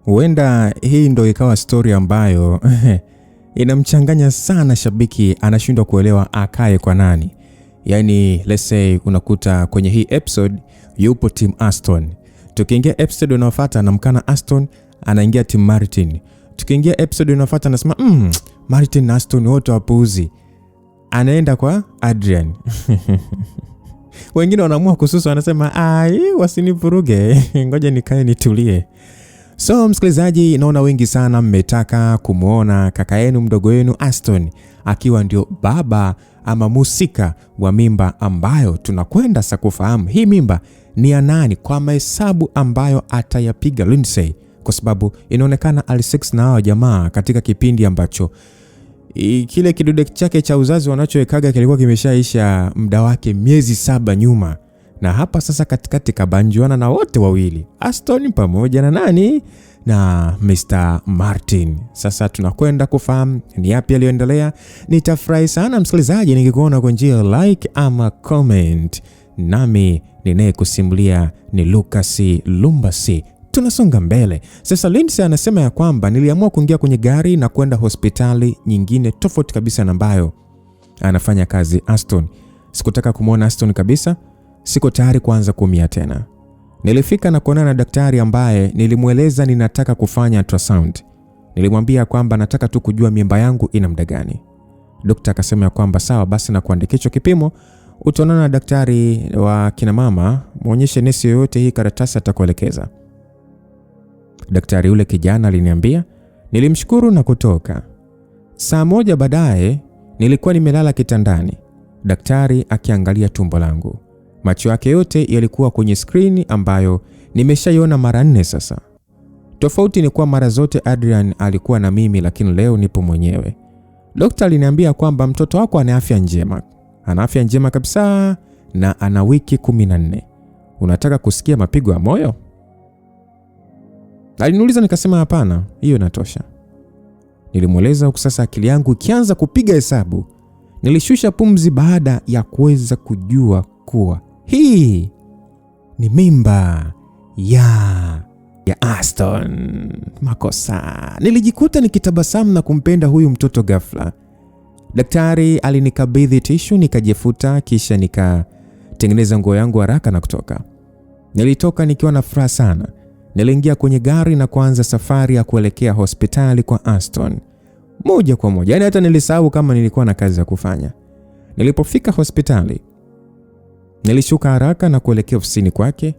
Huenda hii ndo ikawa story ambayo inamchanganya sana shabiki, anashindwa kuelewa akae kwa nani. Yani let's say unakuta kwenye hii episode yupo team Aston. Tukiingia episode unaofuata anamkana Aston, anaingia team Martin. Tukiingia episode unaofuata anasema Martin na Aston wote wapuuzi. Anaenda kwa Adrian. Wengine wanaamua kususa, wanasema wasinivuruge, ngoja nikae nitulie. So msikilizaji, naona wengi sana mmetaka kumuona kaka yenu mdogo wenu Aston akiwa ndio baba ama musika wa mimba ambayo tunakwenda sasa kufahamu hii mimba ni ya nani kwa mahesabu ambayo atayapiga Lindsay, kwa sababu inaonekana alisex na hao jamaa katika kipindi ambacho kile kidude chake cha uzazi wanachowekaga kilikuwa kimeshaisha muda wake miezi 7 nyuma. Na hapa sasa katikati kabanjuana na wote wawili, Aston pamoja na nani na Mr. Martin. Sasa tunakwenda kufahamu ni yapi yaliyoendelea. Nitafurahi sana msikilizaji nikikuona kwa njia like ama comment. Nami ninayekusimulia ni Lucas Lumbasi. Tunasonga mbele. Sasa Lindsay anasema ya kwamba niliamua kuingia kwenye gari na kwenda hospitali nyingine tofauti kabisa na ambayo anafanya kazi Aston. Sikutaka kumuona Aston kabisa. Siko tayari kuanza kuumia tena. Nilifika na kuonana na daktari ambaye nilimueleza ninataka kufanya ultrasound. Nilimwambia kwamba nataka tu kujua mimba yangu ina muda gani. Daktari akasema ya kwamba sawa basi na kuandikisha kipimo, utaonana na daktari wa kina mama, muonyeshe nesi yoyote hii karatasi atakuelekeza. Daktari yule kijana aliniambia, nilimshukuru na kutoka. Saa moja baadaye nilikuwa nimelala kitandani, daktari akiangalia tumbo langu. Macho yake yote yalikuwa kwenye skrini ambayo nimeshaiona mara 4 sasa. Tofauti ni kwa mara zote Adrian alikuwa na mimi, lakini leo nipo mwenyewe. Daktari aliniambia kwamba mtoto wako ana afya njema. Ana afya njema kabisa na ana wiki 14. Unataka kusikia mapigo ya moyo? Aliniuliza, nikasema hapana, hiyo inatosha. Nilimweleza huku sasa akili yangu ikianza kupiga hesabu. Nilishusha pumzi baada ya kuweza kujua kuwa hii ni mimba ya Aston. Makosa. Nilijikuta nikitabasamu na kumpenda huyu mtoto ghafla. Daktari alinikabidhi tishu, nikajifuta, kisha nikatengeneza nguo yangu haraka na kutoka. Nilitoka nikiwa na furaha sana. Niliingia kwenye gari na kuanza safari ya kuelekea hospitali kwa Aston. Moja kwa moja. Yaani hata nilisahau kama nilikuwa na kazi ya kufanya. Nilipofika hospitali, nilishuka haraka na kuelekea ofisini kwake,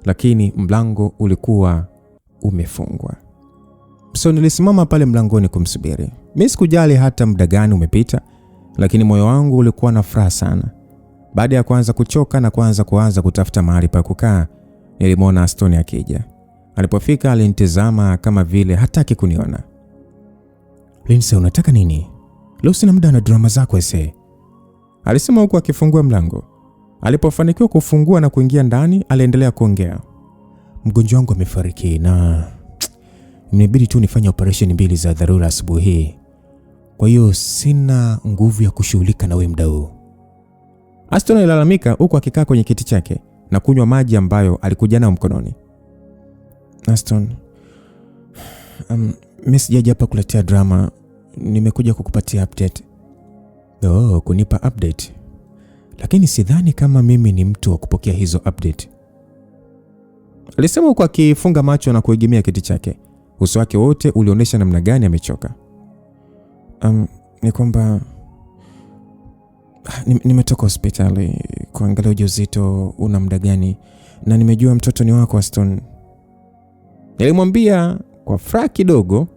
lakini mlango ulikuwa umefungwa. So nilisimama pale mlangoni kumsubiri. Mimi sikujali hata muda gani umepita, lakini moyo wangu ulikuwa na furaha sana. Baada ya kuanza kuchoka na kuanza kutafuta mahali pa kukaa, nilimwona Aston akija. Alipofika alinitazama kama vile hataki kuniona. Lindsay, unataka nini? Leo sina muda na drama zako ese, alisema huku akifungua mlango. Alipofanikiwa kufungua na kuingia ndani, aliendelea kuongea. Mgonjwa wangu amefariki na imebidi tu nifanye operation 2 za dharura asubuhi hii. Kwa hiyo sina nguvu ya kushughulika na wewe muda huu. Aston alilalamika huku akikaa kwenye kiti chake na kunywa maji ambayo alikuja nayo mkononi. Aston, mimi sijaja hapa kuletea drama, nimekuja kukupatia update. Kunipa update? Lakini sidhani kama mimi ni mtu wa kupokea hizo update, alisema huku akifunga macho na kuegemea kiti chake. Uso wake wote ulionyesha namna gani amechoka. Ni kwamba nimetoka hospitali kuangalia ujauzito una muda gani na nimejua mtoto ni wako Aston. Nilimwambia kwa furaha kidogo.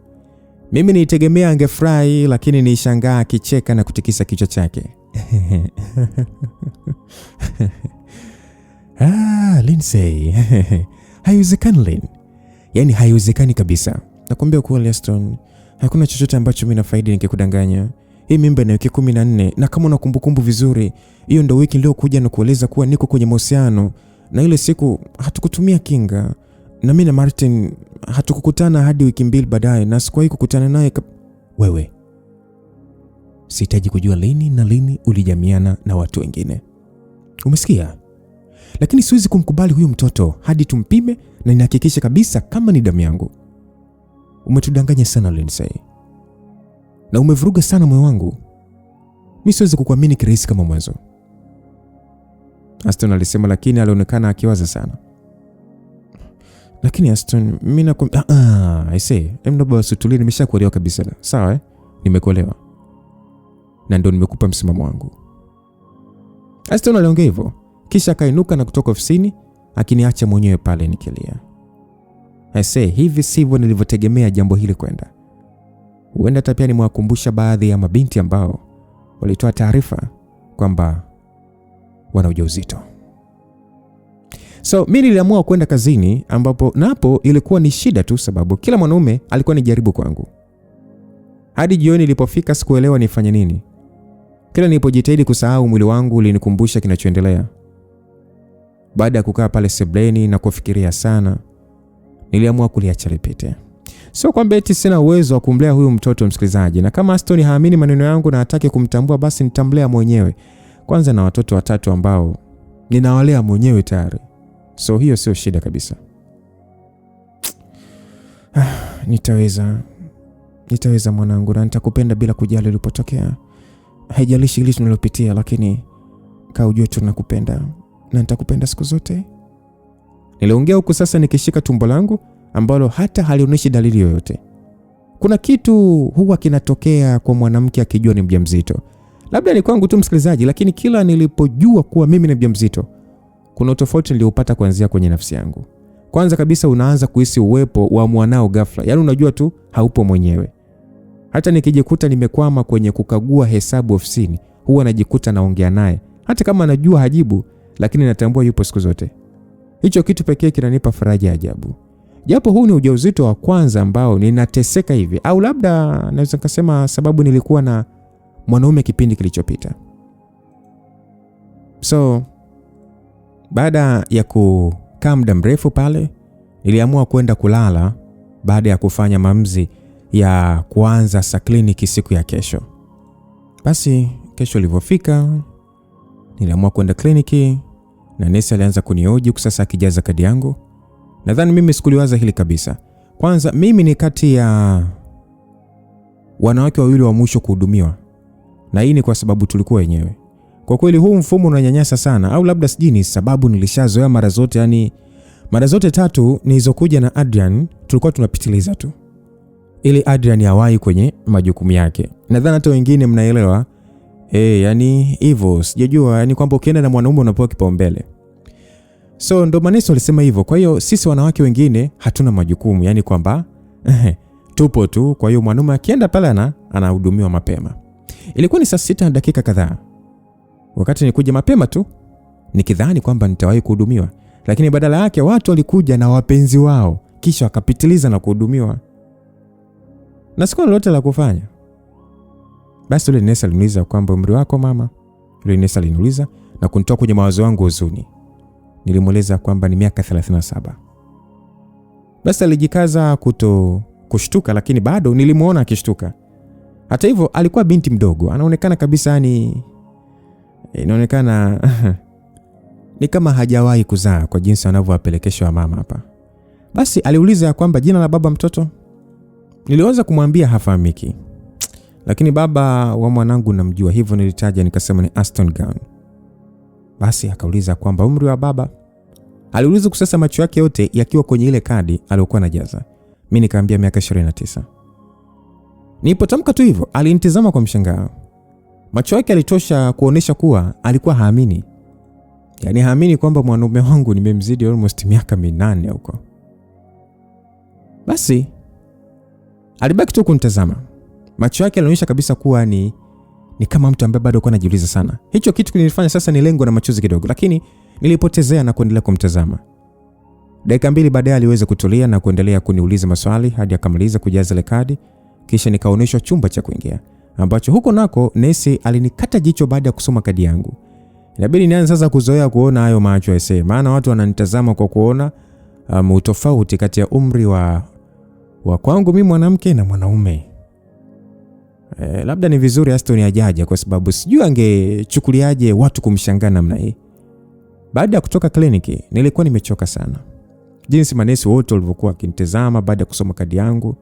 Mimi nilitegemea angefurahi, lakini nilishangaa akicheka na kutikisa kichwa chake. Lindsay. Haiwezekani Lynn. Yaani haiwezekani kabisa. Nakwambia kweli Aston, hakuna chochote ambacho mimi nafaidi nikikudanganya. Hii mimba ina wiki 14 na kama una kumbukumbu vizuri, hiyo ndio wiki leo kuja na kueleza kuwa niko kwenye mahusiano, na ile siku hatukutumia kinga. Na mimi na Martin hatukukutana hadi wiki 2 baadaye, na sikuwahi kukutana naye. Wewe, sihitaji kujua lini ulijamiana na watu wengine. Umesikia? Lakini siwezi kumkubali huyu mtoto hadi tumpime na nihakikishe kabisa kama ni damu yangu. umetudanganya sana Lindsay. Na umevuruga sana moyo wangu. Mimi siwezi kukuamini kirahisi kama mwanzo. Aston alisema, lakini alionekana akiwaza sana. Lakini Aston, mimi nakwambia I say, baba usutulie, nimeshakuelewa kabisa. Sawa nimekuelewa. Na ndio nimekupa msimamo wangu. Aston aliongea hivyo, kisha akainuka na kutoka ofisini, akiniacha mwenyewe pale nikilia. I say, hivi sivyo nilivyotegemea jambo hili kwenda. Huenda hata pia nimewakumbusha baadhi ya mabinti ambao walitoa taarifa kwamba wana ujauzito. So mimi niliamua kwenda kazini, ambapo napo ilikuwa ni shida tu, sababu kila mwanaume alikuwa nijaribu kwangu. Hadi jioni ilipofika sikuelewa nifanye nini. Kila nilipojitahidi kusahau, mwili wangu ulinikumbusha kinachoendelea. Baada ya kukaa pale sebleni na kufikiria sana, niliamua kuliacha lipite. Sio kwamba eti sina uwezo wa kumlea huyu mtoto msikilizaji, na kama Aston haamini maneno yangu na hataki kumtambua, basi nitamlea mwenyewe. Kwanza na watoto 3 ambao ninawalea mwenyewe tayari. So hiyo sio shida kabisa. Nitaweza mwanangu, na nitakupenda bila kujali ulipotokea. Haijalishi ile tunalopitia, lakini kaa ujue tunakupenda na nitakupenda siku zote. Niliongea huku sasa nikishika tumbo langu ambalo hata halionyeshi dalili yoyote. Kuna kitu huwa kinatokea kwa mwanamke akijua ni mjamzito. Labda ni kwangu tu msikilizaji, lakini kila nilipojua kuwa mimi ni mjamzito, kuna tofauti niliopata kuanzia kwenye nafsi yangu. Kwanza kabisa unaanza kuhisi uwepo wa mwanao ghafla. Yaani unajua tu haupo mwenyewe. Hata nikijikuta nimekwama kwenye kukagua hesabu ofisini, huwa najikuta naongea naye. Hata kama najua hajibu, lakini natambua yupo siku zote. Hicho kitu pekee kinanipa faraja ajabu. Japo huu ni ujauzito wa kwanza ambao ninateseka hivi, au labda naweza kusema sababu nilikuwa na mwanaume kipindi kilichopita. So baada ya kukaa muda mrefu pale, niliamua kwenda kulala baada ya kufanya maamuzi ya kuanza sa kliniki siku ya kesho. Basi kesho ilipofika, niliamua kwenda kliniki na nesi alianza kunihoji sasa akijaza kadi yangu. Nadhani mimi sikuliwaza hili kabisa. Kwanza mimi ni kati ya wanawake wawili wa mwisho kuhudumiwa. Na hii ni kwa sababu tulikuwa wenyewe. Kwa kweli huu mfumo unanyanyasa sana, au labda sijui ni sababu nilishazoea mara zote, yani mara zote 3 nilizokuja na Adrian tulikuwa tunapitiliza tu. Ili Adrian yawahi kwenye majukumu yake. Nadhani hata wengine mnaelewa. Yani hivyo sijajua, yani kwamba ukienda na mwanaume unapewa kipaumbele. So ndo manesi walisema hivyo. Kwa hiyo sisi wanawake wengine hatuna majukumu, yani kwamba tupo tu. Kwa hiyo mwanaume akienda pale anahudumiwa mapema. Ilikuwa ni saa 6 na dakika kadhaa. Wakati nikuja mapema tu nikidhani kwamba nitawahi kuhudumiwa, lakini badala yake watu walikuja na wapenzi wao kisha wakapitiliza na kuhudumiwa. Na sikuwa lolote la kufanya. Basi yule nesi aliniuliza kwamba umri wako mama? Yule nesi aliniuliza na kunitoa kwenye mawazo yangu huzuni. Nilimweleza kwamba ni miaka 37. Basi alijikaza kushtuka, lakini bado nilimuona akishtuka. Hata hivyo alikuwa binti mdogo, anaonekana kabisa yani inaonekana ni kama hajawahi kuzaa kwa jinsi anavyowapelekeshwa mama hapa. Basi aliuliza kwamba jina la baba mtoto. Niliweza kumwambia hafahamiki. Lakini baba wa mwanangu namjua, hivyo nilitaja nikasema ni Aston Gunn. Basi akauliza kwamba umri wa baba. Aliuliza kusasa macho yake yote yakiwa kwenye ile kadi aliyokuwa anajaza. Mimi nikamwambia miaka 29. Nilipotamka tu hivyo, alinitazama kwa mshangao. Macho yake yalitosha kuonesha kuwa alikuwa haamini. Yaani haamini kwamba mwanaume wangu nimemzidi almost miaka 8 huko. Basi alibaki tu kunitazama. Macho yake yalionyesha kabisa kuwa ni kama mtu ambaye bado alikuwa anajiuliza sana. Hicho kitu kilinifanya sasa nilengo na machozi kidogo, lakini nilipotezea na kuendelea kumtazama. Dakika 2 baadaye aliweza kutulia na kuendelea kuniuliza maswali hadi akamaliza kujaza ile kadi, kisha nikaonyeshwa chumba cha kuingia, ambacho huko nako nesi alinikata jicho baada ya kusoma kadi yangu. Inabidi nianze sasa kuzoea kuona hayo macho yase, maana watu wananitazama kwa kuona utofauti kati ya umri wa kwangu mimi mwanamke na mwanaume. Labda ni vizuri Aston ajaje, kwa sababu sijui angechukuliaje watu kumshangaa namna hii. Baada ya kutoka kliniki nilikuwa nimechoka sana. Jinsi manesi wote walivyokuwa wakinitazama baada ya kusoma kadi yangu,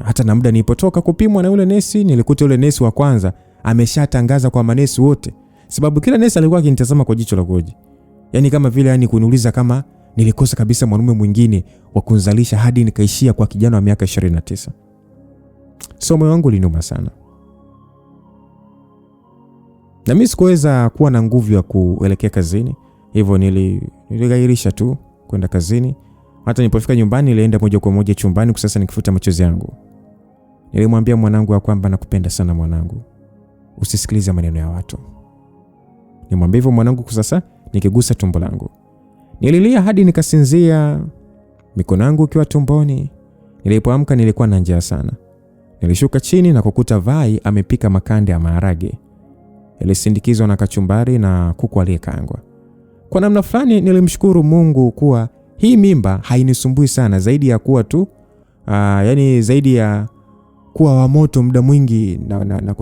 Hata na muda nilipotoka kupimwa na yule nesi, nilikuta yule nesi wa kwanza ameshatangaza kwa manesi wote, sababu kila nesi alikuwa akinitazama kwa jicho la goji. Yaani kama vile yani kuniuliza kama nilikosa kabisa mwanaume mwingine wa kunizalisha hadi nikaishia kwa kijana wa miaka 29. So moyo wangu ulinuma sana. Na mimi sikuweza kuwa na nguvu ya kuelekea kazini. Hivyo niligairisha tu kwenda kazini. Hata nilipofika nyumbani nilienda moja kwa moja chumbani kusasa nikifuta machozi yangu. Nilimwambia mwanangu kwamba nakupenda sana mwanangu. Usisikilize maneno ya watu. Nimwambia hivyo mwanangu kusasa nikigusa tumbo langu. Nililia hadi nikasinzia, mikono yangu ikiwa tumboni. Nilipoamka nilikuwa na njaa sana. Nilishuka chini na kukuta Vai amepika makande ya maharage. Yalisindikizwa na kachumbari na kuku aliyekaangwa. Kwa namna fulani nilimshukuru Mungu kuwa hii mimba hainisumbui sana zaidi ya kuwa tu yani zaidi ya kuwa wa moto muda mwingi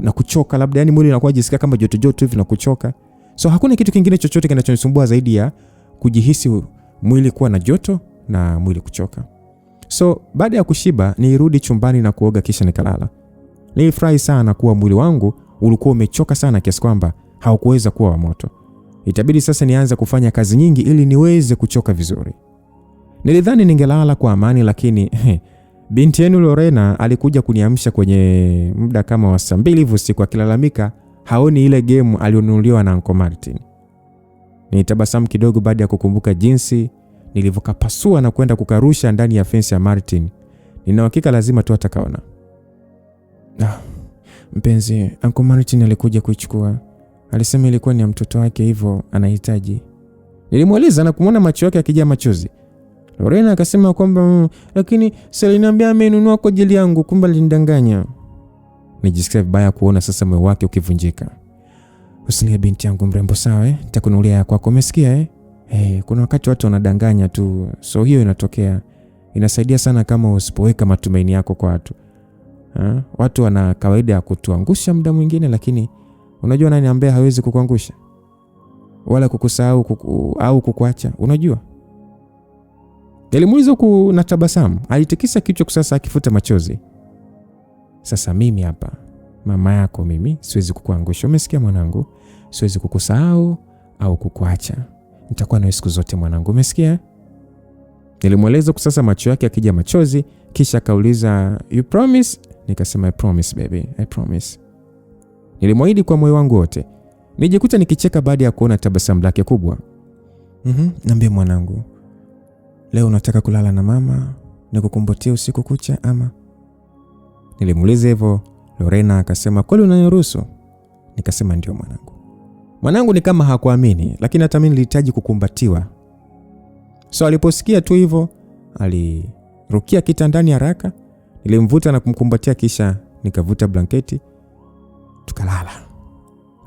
na kuchoka labda, yani mwili unakuwa jisikia kama joto joto hivi na kuchoka. So hakuna kitu kingine chochote kinachonisumbua zaidi ya kujihisi mwili kuwa na joto na mwili kuchoka. So baada ya kushiba nilirudi chumbani na kuoga kisha nikalala. Nilifurahi sana kuwa mwili wangu ulikuwa umechoka sana kiasi kwamba haukuweza kuwa wa moto. Itabidi sasa nianze kufanya kazi nyingi ili niweze kuchoka vizuri. Nilidhani ningelala kwa amani, lakini binti yenu Lorena alikuja kuniamsha kwenye muda kama wa saa 2 hivi usiku akilalamika haoni ile game alionunuliwa na Uncle Martin. Nilitabasamu kidogo baada ya kukumbuka jinsi nilivyokapasua na kwenda kukarusha ndani ya fence ya Martin. Nina hakika lazima tu atakaona. Mpenzi, Uncle Martin alikuja kuichukua. Alisema ilikuwa ni ya mtoto wake hivyo anahitaji. Nilimweleza na kumwona macho yake yakijaa machozi. Lorena akasema kwamba lakini Seliniambia amenunua kwa ajili yangu, kumbe alinidanganya. Nijisikia vibaya kuona sasa moyo wake ukivunjika. Usilie binti yangu mrembo, sawa nitakununulia ya kwako, umesikia kuna wakati watu wanadanganya tu. So hiyo inatokea. Inasaidia sana kama usipoweka matumaini yako kwa watu. Watu wana kawaida ya kutuangusha muda mwingine, lakini unajua nani ambaye hawezi kukuangusha wala kukusahau au kukuacha? Unajua? Nilimuuliza na tabasamu. Alitikisa kichwa kusasa akifuta machozi. Sasa mimi hapa, mama yako, mimi siwezi kukuangusha. Umesikia mwanangu? Siwezi kukusahau au kukuacha. Nitakuwa nawe siku zote mwanangu, umesikia? Nilimweleza kusasa, macho yake akija machozi, kisha akauliza, "You promise?" Nikasema, "I promise baby, I promise." Nilimwahidi kwa moyo wangu wote. Nijikuta nikicheka baada ya kuona tabasamu lake kubwa. Niambie mwanangu, leo unataka kulala na mama nikukumbatie usiku kucha ama? Nilimuuliza hivyo. Lorena akasema, "Kweli unaniruhusu?" Nikasema, "Ndio mwanangu." Mwanangu ni kama hakuamini, lakini hata mimi nilihitaji kukumbatiwa. So aliposikia tu hivyo, alirukia kitandani haraka. Nilimvuta na kumkumbatia kisha nikavuta blanketi tukalala.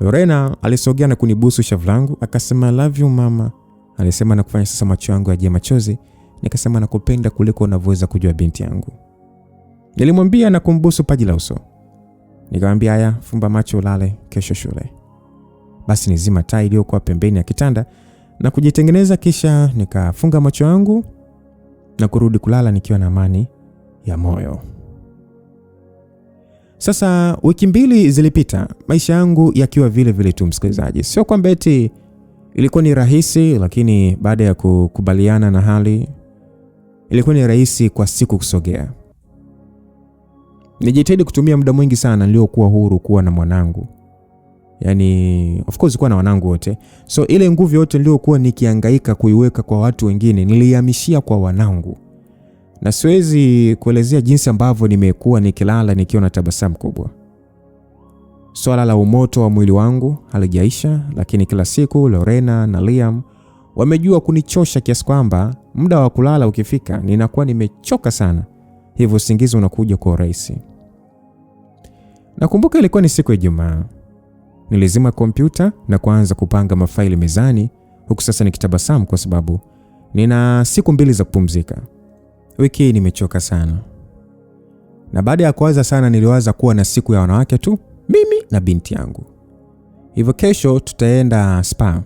Lorena alisogea na kunibusu shavu langu akasema, "Love you mama." Alisema na kufanya sasa macho yangu yaje machozi. Nikasema, "Nakupenda kuliko unavyoweza kujua binti yangu." Nilimwambia na kumbusu paji la uso. Nikamwambia, "Haya, fumba macho ulale, kesho shule." Basi nizima taa iliyokuwa pembeni ya kitanda na kujitengeneza, kisha nikafunga macho yangu na kurudi kulala nikiwa na amani ya moyo. Sasa wiki 2 zilipita, maisha yangu yakiwa vile vile tu msikilizaji. Sio kwamba eti ilikuwa ni rahisi, lakini baada ya kukubaliana na hali ilikuwa ni rahisi kwa siku kusogea. Nijitahidi kutumia muda mwingi sana niliokuwa huru kuwa na mwanangu. Yani of course kuwa na wanangu wote. So ile nguvu yote niliokuwa nikihangaika kuiweka kwa watu wengine nilihamishia kwa wanangu. Na siwezi kuelezea jinsi ambavyo nimekuwa nikilala nikiwa na tabasamu kubwa. Swala la umoto wa mwili wangu halijaisha, lakini kila siku Lorena na Liam wamejua kunichosha kiasi kwamba muda wa kulala ukifika ninakuwa nimechoka sana. Hivyo usingizi unakuja kwa urahisi. Nakumbuka ilikuwa ni siku ya Ijumaa. Nilizima kompyuta na kuanza kupanga mafaili mezani, huku sasa nikitabasamu kwa sababu nina siku 2 za kupumzika. Wiki hii nimechoka sana. Na baada ya kuwaza sana niliwaza kuwa na siku ya wanawake tu, mimi na binti yangu. Hivyo kesho tutaenda spa.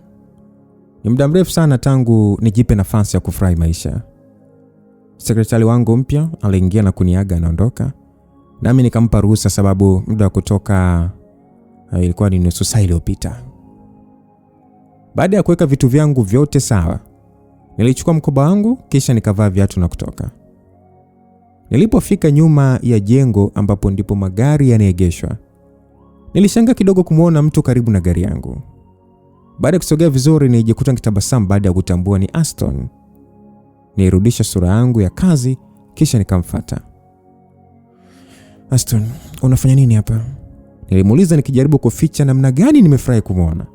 Ni muda mrefu sana tangu nijipe nafasi ya kufurahi maisha. Sekretari wangu mpya aliingia na kuniaga anaondoka. Nami nikampa ruhusa sababu muda wa kutoka ilikuwa ni nusu saa iliyopita. Baada ya kuweka vitu vyangu vyote sawa, nilichukua mkoba wangu kisha nikavaa viatu na kutoka. Nilipofika nyuma ya jengo ambapo ndipo magari yanaegeshwa, nilishangaa kidogo kumuona mtu karibu na gari yangu. Baada ya kusogea vizuri, nilijikuta nikitabasamu baada ya kutambua ni Aston. Nilirudisha sura yangu ya kazi kisha nikamfuata. "Aston, unafanya nini hapa?" Nilimuuliza nikijaribu kuficha namna gani nimefurahi kumuona.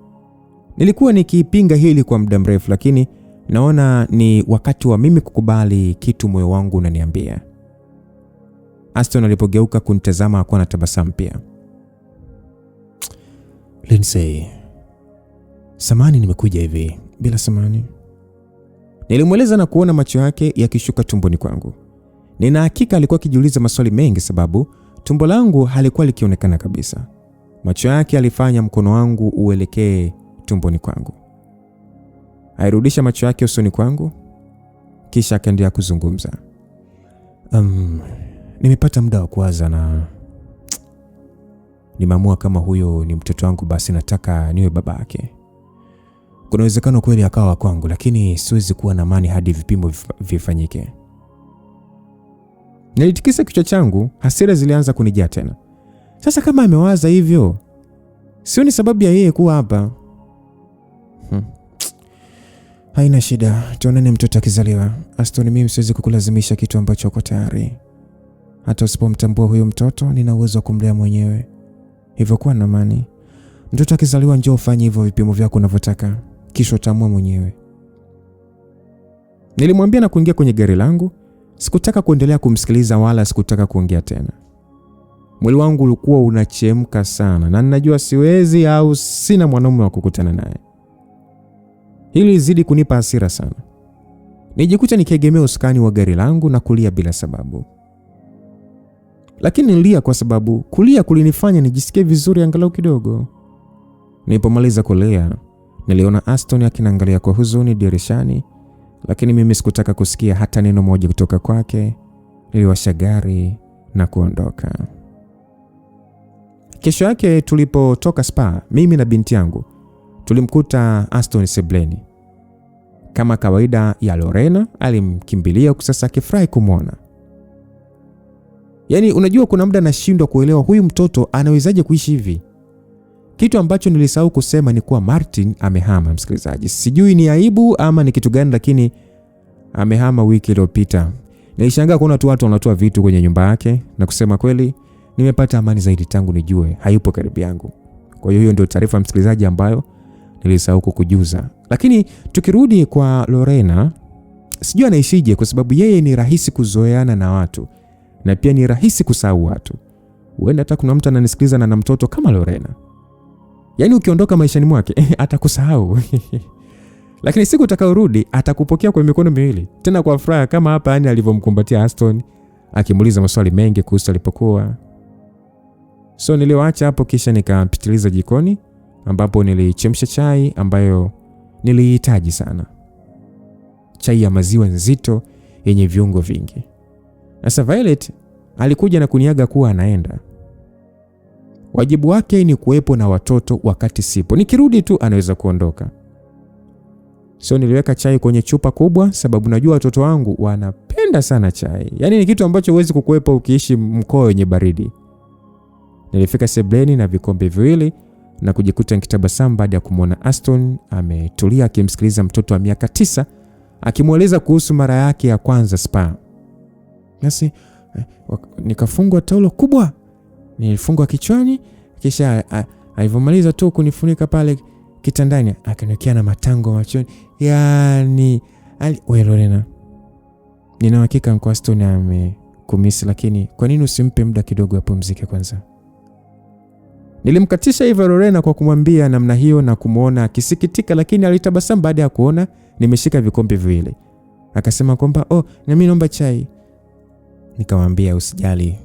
Nilikuwa nikiipinga hili kwa muda mrefu, lakini naona ni wakati wa mimi kukubali kitu moyo wangu unaniambia. Aston alipogeuka kunitazama akawa na tabasamu pia. "Lindsay, samani nimekuja hivi bila samani." Nilimweleza na kuona macho yake yakishuka tumboni kwangu. Nina hakika alikuwa akijiuliza maswali mengi sababu tumbo langu halikuwa likionekana kabisa. Macho yake alifanya mkono wangu uelekee tumboni kwangu. Airudisha macho yake usoni kwangu kisha akaendelea kuzungumza. Nimepata muda wa kuwaza na nimeamua kama huyo ni mtoto wangu basi nataka niwe baba yake. Kuna uwezekano kweli akawa kwangu, lakini siwezi kuwa na amani hadi vipimo vifanyike." Nilitikisa kichwa changu, hasira zilianza kunijaa tena. Sasa kama amewaza hivyo, sioni sababu ya yeye kuwa hapa. Haina shida, tuonane mtoto akizaliwa. Aston, mimi siwezi kukulazimisha kitu ambacho uko tayari. Hata usipomtambua huyo mtoto, nina uwezo wa kumlea mwenyewe. Hivyo kuwa na amani. Mtoto akizaliwa njoo ufanye hivyo vipimo vyako unavyotaka, kisha utaamua mwenyewe. Nilimwambia na kuingia kwenye gari langu. Sikutaka kuendelea kumsikiliza wala sikutaka kuongea tena. Mwili wangu ulikuwa unachemka sana na ninajua siwezi au sina mwanaume wa kukutana naye. Hili lizidi kunipa hasira sana. Nijikuta nikiegemea usukani wa gari langu na kulia bila sababu. Lakini nilia kwa sababu kulia kulinifanya nijisikie vizuri angalau kidogo. Nilipomaliza kulia, niliona Aston akiniangalia kwa huzuni dirishani, lakini mimi sikutaka kusikia hata neno moja kutoka kwake. Niliwasha gari na kuondoka. Kesho yake tulipotoka spa, mimi na binti yangu tulimkuta Aston sebleni. Kama kawaida ya Lorena, alimkimbilia sasa akifurahi kumwona. Yaani unajua kuna muda nashindwa kuelewa huyu mtoto anawezaje kuishi hivi. Kitu ambacho nilisahau kusema ni kuwa Martin amehama, msikilizaji. Sijui ni aibu ama ni kitu gani, lakini amehama wiki iliyopita. Nilishangaa kuona watu wanatoa vitu kwenye nyumba yake, na kusema kweli nimepata amani zaidi tangu nijue hayupo karibu yangu. Kwa hiyo ndio taarifa msikilizaji ambayo nilisahau kukujuza. Lakini tukirudi kwa Lorena, sijui anaishije kwa sababu yeye ni rahisi kuzoeana na watu na pia ni rahisi kusahau watu. Huenda hata kuna mtu ananisikiliza na mtoto kama Lorena. Yaani ukiondoka maishani mwake atakusahau. Lakini siku utakaorudi atakupokea kwa mikono miwili. Tena kwa furaha kama hapa yani alivyomkumbatia Aston akimuuliza maswali mengi kuhusu alipokuwa. So niliwaacha hapo kisha nikapitiliza jikoni ambapo nilichemsha chai ambayo nilihitaji sana. Chai ya maziwa nzito yenye viungo vingi. Sasa Violet alikuja na kuniaga kuwa anaenda. Wajibu wake ni kuwepo na watoto wakati sipo. Nikirudi tu anaweza kuondoka. So niliweka chai kwenye chupa kubwa sababu najua watoto wangu wanapenda sana chai. Yaani ni kitu ambacho huwezi kukuepa ukiishi mkoa wenye baridi. Nilifika sebleni na vikombe viwili na kujikuta nikitabasamu baada ya kumwona Aston ametulia akimsikiliza mtoto wa miaka 9 akimueleza kuhusu mara yake ya kwanza spa. Nasi nikafungwa taulo kubwa. Nilifungwa kichwani kisha alivyomaliza tu kunifunika pale kitandani akaniwekea na matango machoni. Yaani wewe Lorena, nina hakika kwa Aston amekumisi, lakini kwa nini usimpe muda kidogo apumzike kwanza? Nilimkatisha hivyo Lorena kwa kumwambia namna hiyo na kumuona akisikitika, lakini alitabasamu baada ya kuona nimeshika vikombe viwili. Akasema kwamba na mimi naomba chai. Nikamwambia usijali,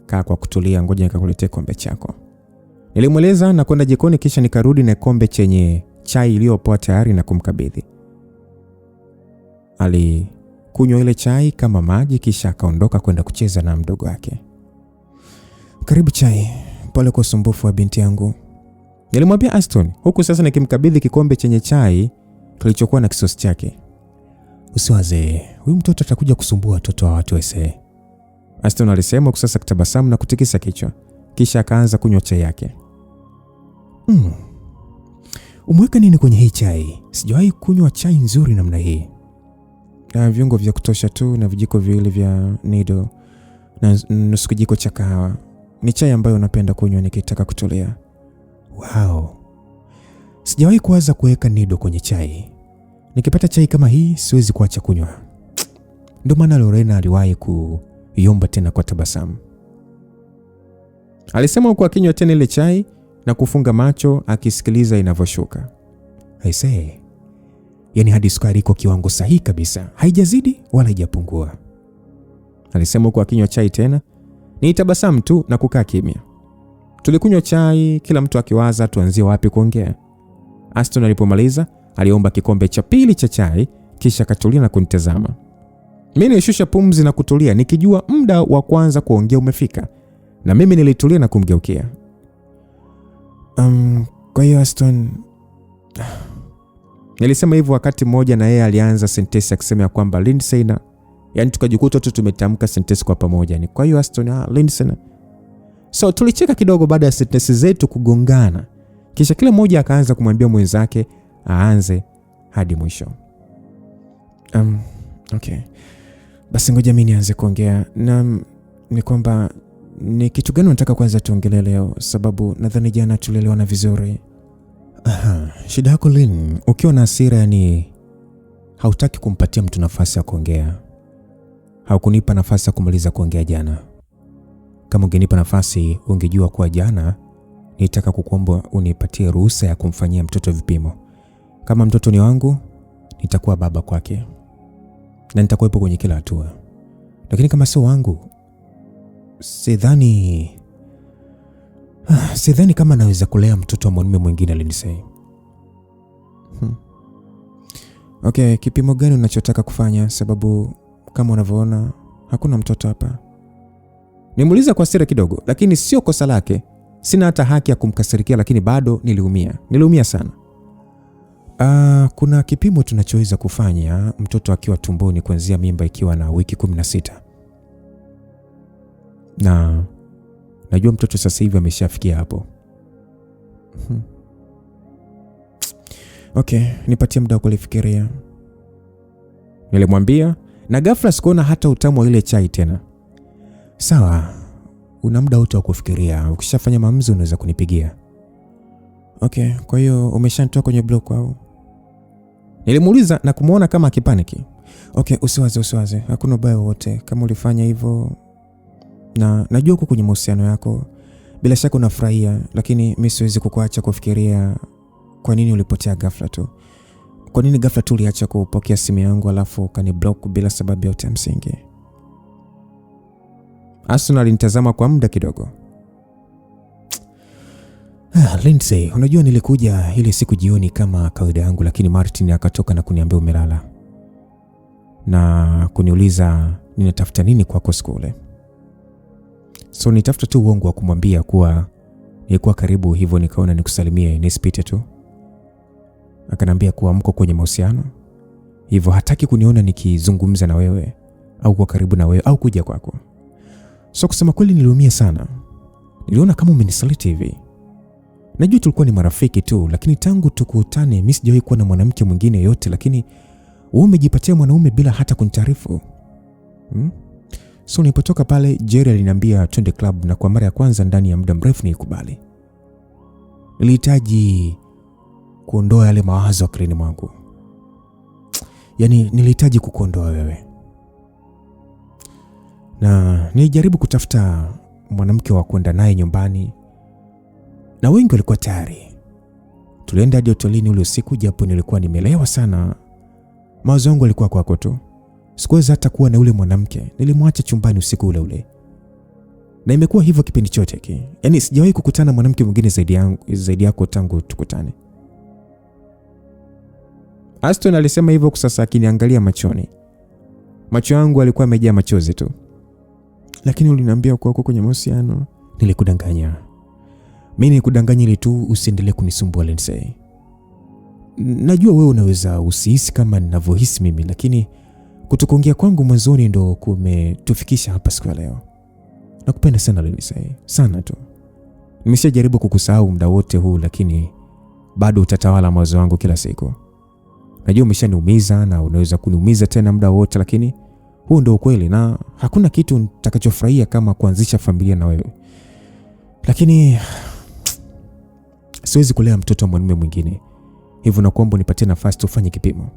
kaa kwa kutulia, ngoja nikakuletea kombe chako. Nilimweleza na kwenda jikoni kisha nikarudi na kombe chenye chai iliyopoa tayari na kumkabidhi. Alikunywa ile chai kama maji kisha akaondoka kwenda kucheza na mdogo wake. Karibu chai. Pole kwa usumbufu wa binti yangu, nilimwambia Aston huku sasa nikimkabidhi kikombe chenye chai kilichokuwa na kisosi chake. Usiwaze, huyu mtoto atakuja kusumbua watoto wa watu wese, Aston alisema huku sasa kitabasamu na kutikisa kichwa, kisha akaanza kunywa chai yake. Umeweka nini kwenye hii chai? Sijawahi kunywa chai nzuri namna hii. Na viungo vya kutosha tu na vijiko viwili vya nido na nusu kijiko cha kahawa. Ni chai ambayo napenda kunywa nikitaka kutulia. Wow. Sijawahi kuwaza kuweka nido kwenye chai. Nikipata chai kama hii siwezi kuacha kunywa. Ndio maana Lorena aliwahi kuiomba tena kwa tabasamu, alisema huku akinywa tena ile chai na kufunga macho akisikiliza inavyoshuka. I say, yani hadi sukari iko kiwango sahihi kabisa, haijazidi wala haijapungua, alisema huku akinywa chai tena. Ni tabasamu tu na kukaa kimya. Tulikunywa chai kila mtu akiwaza tuanzie wapi kuongea. Aston alipomaliza aliomba kikombe cha pili cha chai, kisha akatulia na kunitazama. Mimi nilishusha pumzi na kutulia nikijua muda wa kwanza kuongea umefika, na mimi nilitulia na kumgeukia. Kwa hiyo Aston, nilisema hivyo wakati mmoja na yeye alianza sentensi akisema kwamba Lindsay na, yani tukajikuta tu tumetamka sentensi kwa pamoja, ni kwa hiyo Aston, Lindsay na. So tulicheka kidogo baada ya sentensi zetu kugongana, kisha kila mmoja akaanza kumwambia mwenzake aanze hadi mwisho. Okay. Basi ngoja mimi nianze kuongea. Na ni kwamba ni kitu gani unataka kwanza tuongelee leo, sababu nadhani jana tulielewana vizuri. Shida yako Lynn, ukiwa na hasira yani hautaki kumpatia mtu nafasi ya kuongea. Haukunipa nafasi ya kumaliza kuongea jana. Kama ungenipa nafasi ungejua kuwa jana nitaka kukuomba unipatie ruhusa ya kumfanyia mtoto vipimo. Kama mtoto ni wangu, nitakuwa baba kwake na nitakuwepo kwenye kila hatua. Lakini kama sio wangu, sidhani kama naweza kulea mtoto wa mwanamume mwingine, Lindsay. Okay, kipimo gani unachotaka kufanya, sababu kama unavyoona hakuna mtoto hapa? Nimuuliza kwa hasira kidogo, lakini sio kosa lake. Sina hata haki ya kumkasirikia, lakini bado niliumia sana. Kuna kipimo tunachoweza kufanya mtoto akiwa tumboni kuanzia mimba ikiwa na wiki 16. Na najua mtoto sasa hivi ameshafikia hapo. Okay, nipatie muda wa kulifikiria, nilimwambia, na ghafla sikuona hata utamu wa ile chai tena. Sawa, una muda wote wa kufikiria. Ukishafanya maamuzi unaweza kunipigia. Okay, kwa hiyo umeshanitoa kwenye block au? Nilimuuliza na kumuona kama akipaniki. Okay, usiwaze. Hakuna ubaya wote kama ulifanya hivyo. Na najua uko kwenye mahusiano yako. Bila shaka unafurahia, lakini mimi siwezi kukuacha kufikiria kwa nini ulipotea ghafla tu. Kwa nini ghafla tu uliacha kupokea simu yangu alafu kaniblock bila sababu yote ya msingi? Aston alinitazama kwa muda kidogo. Lindsay, unajua nilikuja ile siku jioni kama kawaida yangu, lakini Martin akatoka na kuniambia umelala na kuniuliza ninatafuta nini kwako skule. So nitafuta tu uongo wa kumwambia kuwa nilikuwa karibu, hivyo nikaona nikusalimie nisipite tu. Akanambia kuwa mko kwenye mahusiano, hivyo hataki kuniona nikizungumza na wewe au kwa karibu na wewe au kuja kwako. So kusema kweli niliumia sana. Niliona kama umenisaliti hivi. Najua tulikuwa ni marafiki tu, lakini tangu tukutane mimi sijawahi kuwa na mwanamke mwingine yote, lakini wewe umejipatia mwanaume bila hata kunitaarifu. So nilipotoka pale Jerry aliniambia twende club, na kwa mara ya kwanza ndani ya muda mrefu nilikubali. Nilihitaji kuondoa yale mawazo akilini mwangu. Yaani nilihitaji kukuondoa wewe. Na nilijaribu kutafuta mwanamke wa kwenda naye nyumbani, na wengi walikuwa tayari. Tulienda hadi hotelini ule usiku, japo nilikuwa nimelewa sana. Mawazo yangu yalikuwa kwako tu. Sikuweza hata kuwa na ule mwanamke. Nilimwacha chumbani usiku ule ule. Na imekuwa hivyo kipindi chote hiki. Yaani sijawahi kukutana mwanamke mwingine zaidi yako tangu tukutane. Aston alisema hivyo kwa sasa akiniangalia machoni. Macho yangu yalikuwa yamejaa machozi tu. Lakini uliniambia uko kwenye mahusiano. nilikudanganya. Mimi nilikudanganya ili tu usiendelee kunisumbua Lindsay. Najua wewe unaweza usihisi kama ninavyohisi mimi, lakini kutokuongea kwangu mwanzoni ndo kumetufikisha hapa siku ya leo. Nakupenda sana Lindsay, sana tu. Nimeshajaribu kukusahau muda wote huu, lakini bado utatawala mawazo yangu kila siku. Najua umeshaniumiza na unaweza kuniumiza tena muda wote, lakini huu ndio ukweli na hakuna kitu nitakachofurahia kama kuanzisha familia na wewe. Lakini siwezi kulea mtoto wa mwanamume mwingine. Hivyo nakuomba unipatie nafasi tufanye kipimo.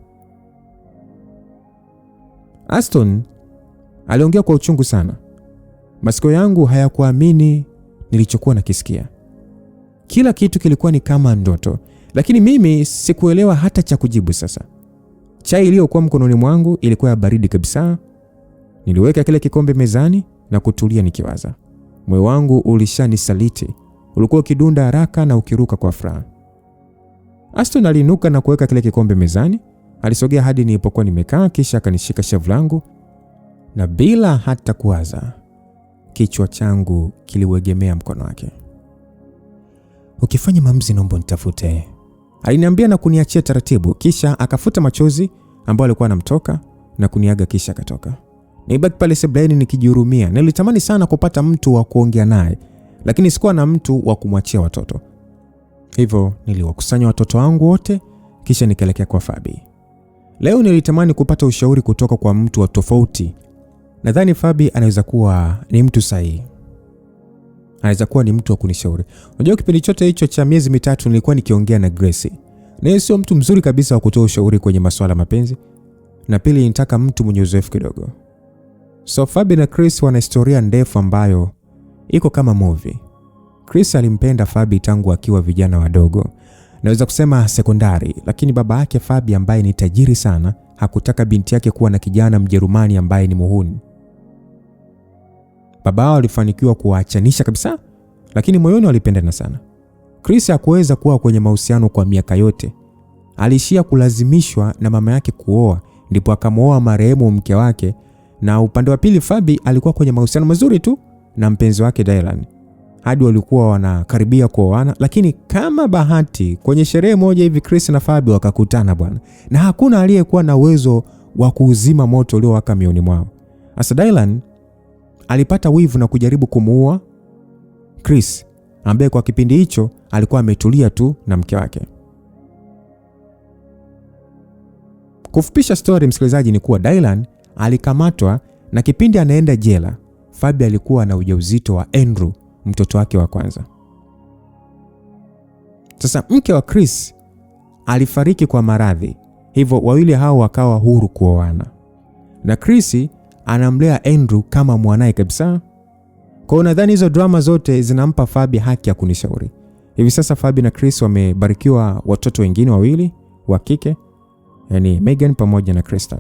Aston aliongea kwa uchungu sana. Masikio yangu hayakuamini nilichokuwa nakisikia. Kila kitu kilikuwa ni kama ndoto, lakini mimi sikuelewa hata cha kujibu sasa. Chai iliyokuwa mkononi mwangu ilikuwa ya baridi kabisa. Niliweka kile kikombe mezani na kutulia nikiwaza. Moyo wangu ulishanisaliti. Ulikuwa ukidunda haraka na ukiruka kwa furaha. Aston aliinuka na kuweka kile kikombe mezani. Alisogea hadi nilipokuwa nimekaa, kisha akanishika shavu langu na bila hata kuwaza kichwa changu kiliwegemea mkono wake. Ukifanya maamuzi naomba nitafute, aliniambia na kuniachia taratibu, kisha akafuta machozi ambayo alikuwa anamtoka na kuniaga kisha akatoka. Nilibaki pale sebuleni nikijihurumia. Nilitamani sana kupata mtu wa kuongea naye, lakini sikuwa na mtu wa kumwachia watoto. Hivyo niliwakusanya watoto wangu wote kisha nikaelekea kwa Fabi. Leo nilitamani kupata ushauri kutoka kwa mtu wa tofauti. Nadhani Fabi anaweza kuwa ni mtu sahihi. Anaweza kuwa ni mtu wa kunishauri. Unajua kipindi chote hicho cha miezi mitatu nilikuwa nikiongea na Grace. Na yeye sio mtu mzuri kabisa wa kutoa ushauri kwenye masuala mapenzi. Na pili nitaka mtu mwenye uzoefu kidogo. So Fabi na Chris wana historia ndefu ambayo iko kama movie. Chris alimpenda Fabi tangu akiwa vijana wadogo. Naweza kusema sekondari, lakini baba yake Fabi ambaye ni tajiri sana hakutaka binti yake kuwa na kijana Mjerumani ambaye ni muhuni. Baba wao alifanikiwa kuwaachanisha kabisa, lakini moyoni walipendana sana. Chris hakuweza kuwa kwenye mahusiano kwa miaka yote. Alishia kulazimishwa na mama yake kuoa, ndipo akamwoa marehemu mke wake, na upande wa pili Fabi alikuwa kwenye mahusiano mazuri tu na mpenzi wake Dylan. Hadi walikuwa wanakaribia kuoana, lakini kama bahati kwenye sherehe moja hivi Chris na Fabi wakakutana bwana. Na hakuna aliyekuwa na uwezo wa kuuzima moto uliowaka mioyoni mwao. Asa Dylan alipata wivu na kujaribu kumuua Chris, ambaye kwa kipindi hicho alikuwa ametulia tu na mke wake. Kufupisha story msikilizaji, ni kuwa Dylan alikamatwa na kipindi anaenda jela, Fabi alikuwa na ujauzito wa Andrew, mtoto wake wa kwanza. Sasa mke wa Chris alifariki kwa maradhi, hivyo wawili hao wakawa huru kuoana. Na Chris anamlea Andrew kama mwanae kabisa. Kwa hiyo nadhani hizo drama zote zinampa Fabi haki ya kunishauri. Hivi sasa Fabi na Chris wamebarikiwa watoto wengine wawili wa kike, yani Megan pamoja na Kristen.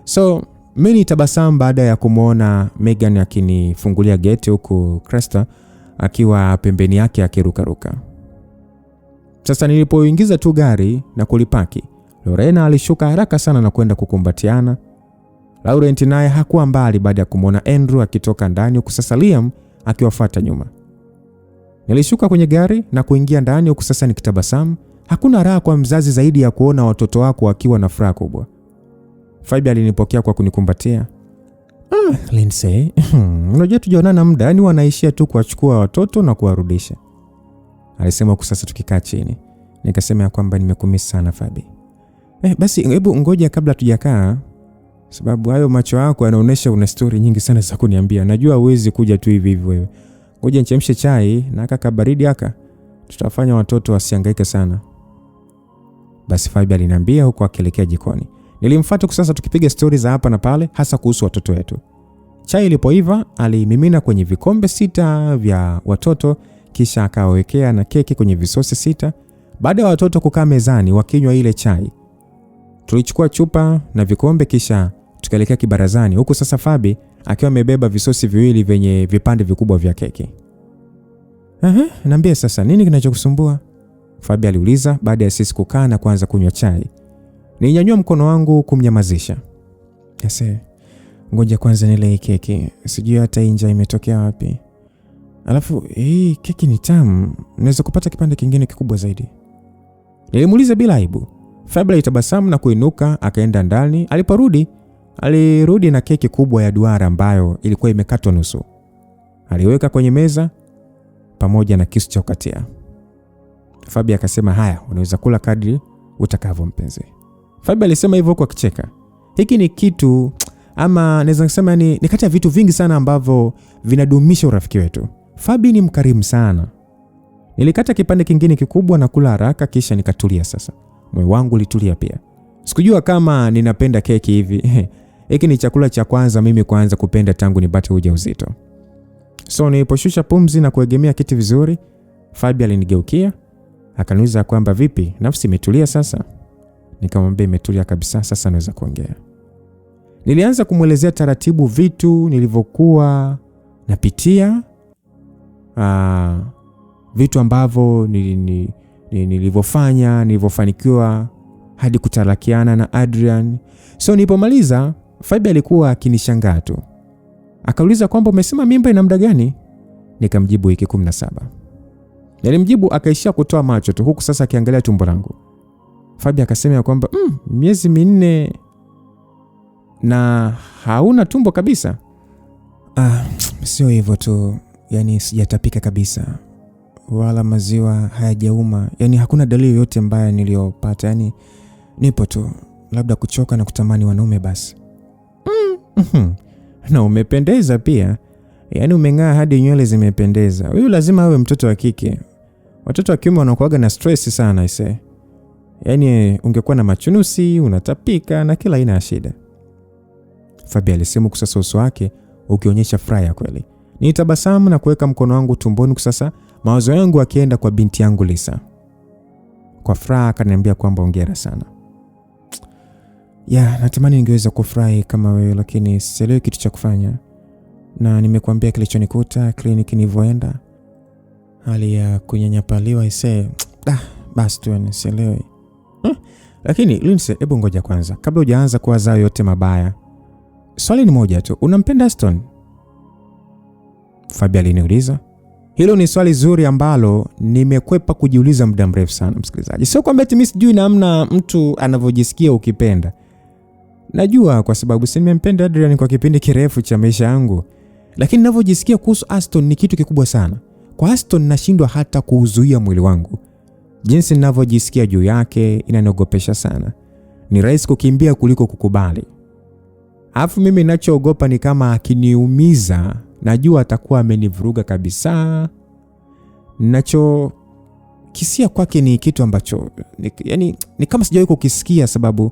So mimi nitabasamu baada ya kumuona Megan akinifungulia gate huku Kristen akiwa pembeni yake akirukaruka. Sasa nilipoingiza tu gari na kulipaki, Lorena alishuka haraka sana na kwenda kukumbatiana. Laurent naye hakuwa mbali baada ya kumuona Andrew akitoka ndani, huku sasa Liam akiwafuata nyuma. Nilishuka kwenye gari na kuingia ndani, huku sasa nikitabasamu. Hakuna raha kwa mzazi zaidi ya kuona watoto wako wakiwa na furaha kubwa. Fabi alinipokea kwa kunikumbatia. Lindsay, unajua tujaonana muda, yani wanaishia tu kuwachukua watoto na kuwarudisha. Alisema huku sasa tukikaa chini. Nikasema ya kwamba nimekumisi sana Fabi. Basi hebu ngoja kabla tujakaa, sababu hayo macho yako yanaonesha una story nyingi sana za kuniambia. Najua huwezi kuja tu hivi hivi wewe. Ngoja nichemshe chai na kaka baridi haka. Tutafanya watoto wasihangaike sana. Basi Fabi aliniambia huku akielekea jikoni. Nilimfuata sasa tukipiga story za hapa na pale, hasa kuhusu watoto wetu. Chai ilipoiva alimimina kwenye vikombe 6 vya watoto, kisha akawekea na keki kwenye visosi 6. Baada ya watoto kukaa mezani wakinywa ile chai, tulichukua chupa na vikombe kisha tukaelekea kibarazani, huku sasa Fabi akiwa amebeba visosi viwili vyenye vipande vikubwa vya keki. Niambie sasa nini kinachokusumbua? Fabi aliuliza baada ya sisi kukaa na kuanza kunywa chai. Ninyanyua mkono wangu kumnyamazisha. Ngoja kwanza nile keki. Sijui hata inja imetokea wapi. Alafu hii keki ni tamu, naweza kupata kipande kingine kikubwa zaidi. Nilimuuliza bila aibu. Fabi alitabasamu na kuinuka akaenda ndani. Alirudi na keki kubwa ya duara ambayo ilikuwa imekatwa nusu. Aliweka kwenye meza pamoja na kisu cha kukatia. Fabi akasema, haya, unaweza kula kadri utakavyo mpenzi. Fabi alisema hivyo kwa kicheka. Hiki ni kitu ama naweza kusema ni kati ya vitu vingi sana ambavyo vinadumisha urafiki wetu. Fabi ni mkarimu sana. Nilikata kipande kingine kikubwa na kula haraka kisha nikatulia sasa. Moyo wangu ulitulia pia. Sikujua kama ninapenda keki hivi. Hiki ni chakula cha kwanza mimi kuanza kupenda tangu nipate ujauzito. So niliposhusha pumzi na kuegemea kiti vizuri, Fabi alinigeukia, akaniuliza kwamba vipi, nafsi imetulia sasa? Nikamwambia imetulia kabisa, sasa naweza kuongea. Nilianza kumwelezea taratibu vitu nilivyokuwa napitia, vitu ambavyo nilivyofanya, nilivyofanikiwa hadi kutarakiana na Adrian. So nilipomaliza, Fabi alikuwa akinishangaa tu. Akauliza kwamba umesema mimba ina muda gani? Nikamjibu wiki 17. Nilimjibu akaishia kutoa macho tu huku sasa akiangalia tumbo langu. Fabi akasema kwamba miezi 4 na hauna tumbo kabisa. Sio hivyo tu, yani sijatapika kabisa. Wala maziwa hayajauma. Yani hakuna dalili yote mbaya niliyopata. Yani nipo tu, labda kuchoka na kutamani wanaume basi. Na umependeza pia. Yani umeng'aa hadi nywele zimependeza. Huyu lazima awe mtoto wa kike. Watoto wa kiume wanakuaga na stress sana ise. Yani ungekuwa na machunusi, unatapika na kila aina ya shida. Fabi alisema kusasa uso wake ukionyesha furaha ya kweli. Nilitabasamu na kuweka mkono wangu tumboni kusasa mawazo yangu akienda kwa binti yangu Lisa. Kwa furaha akaniambia kwamba hongera sana. Natamani ningeweza kufurahi kama wewe lakini sielewi kitu cha kufanya. Na nimekuambia kilichonikuta kliniki nilivyoenda. Hali ya kunyanyapaliwa basi tu sielewi. Lakini Lindsay, hebu ngoja kwanza kabla hujaanza kuwaza yote mabaya. Swali ni moja tu, unampenda Aston? Fabi aliniuliza. Hilo ni swali zuri ambalo nimekwepa kujiuliza muda mrefu sana msikilizaji. Sio kwamba eti mimi sijui namna mtu anavyojisikia ukipenda. Najua kwa sababu si nimempenda Adrian kwa kipindi kirefu cha maisha yangu. Lakini ninavyojisikia kuhusu Aston ni kitu kikubwa sana. Kwa Aston nashindwa hata kuuzuia mwili wangu. Jinsi ninavyojisikia juu yake inaniogopesha sana. Ni rahisi kukimbia kuliko kukubali. Alafu mimi ninachoogopa ni kama akiniumiza, najua atakuwa amenivuruga kabisa. Ninachokisia kwake ni kitu ambacho ni kama sijawahi kukisikia sababu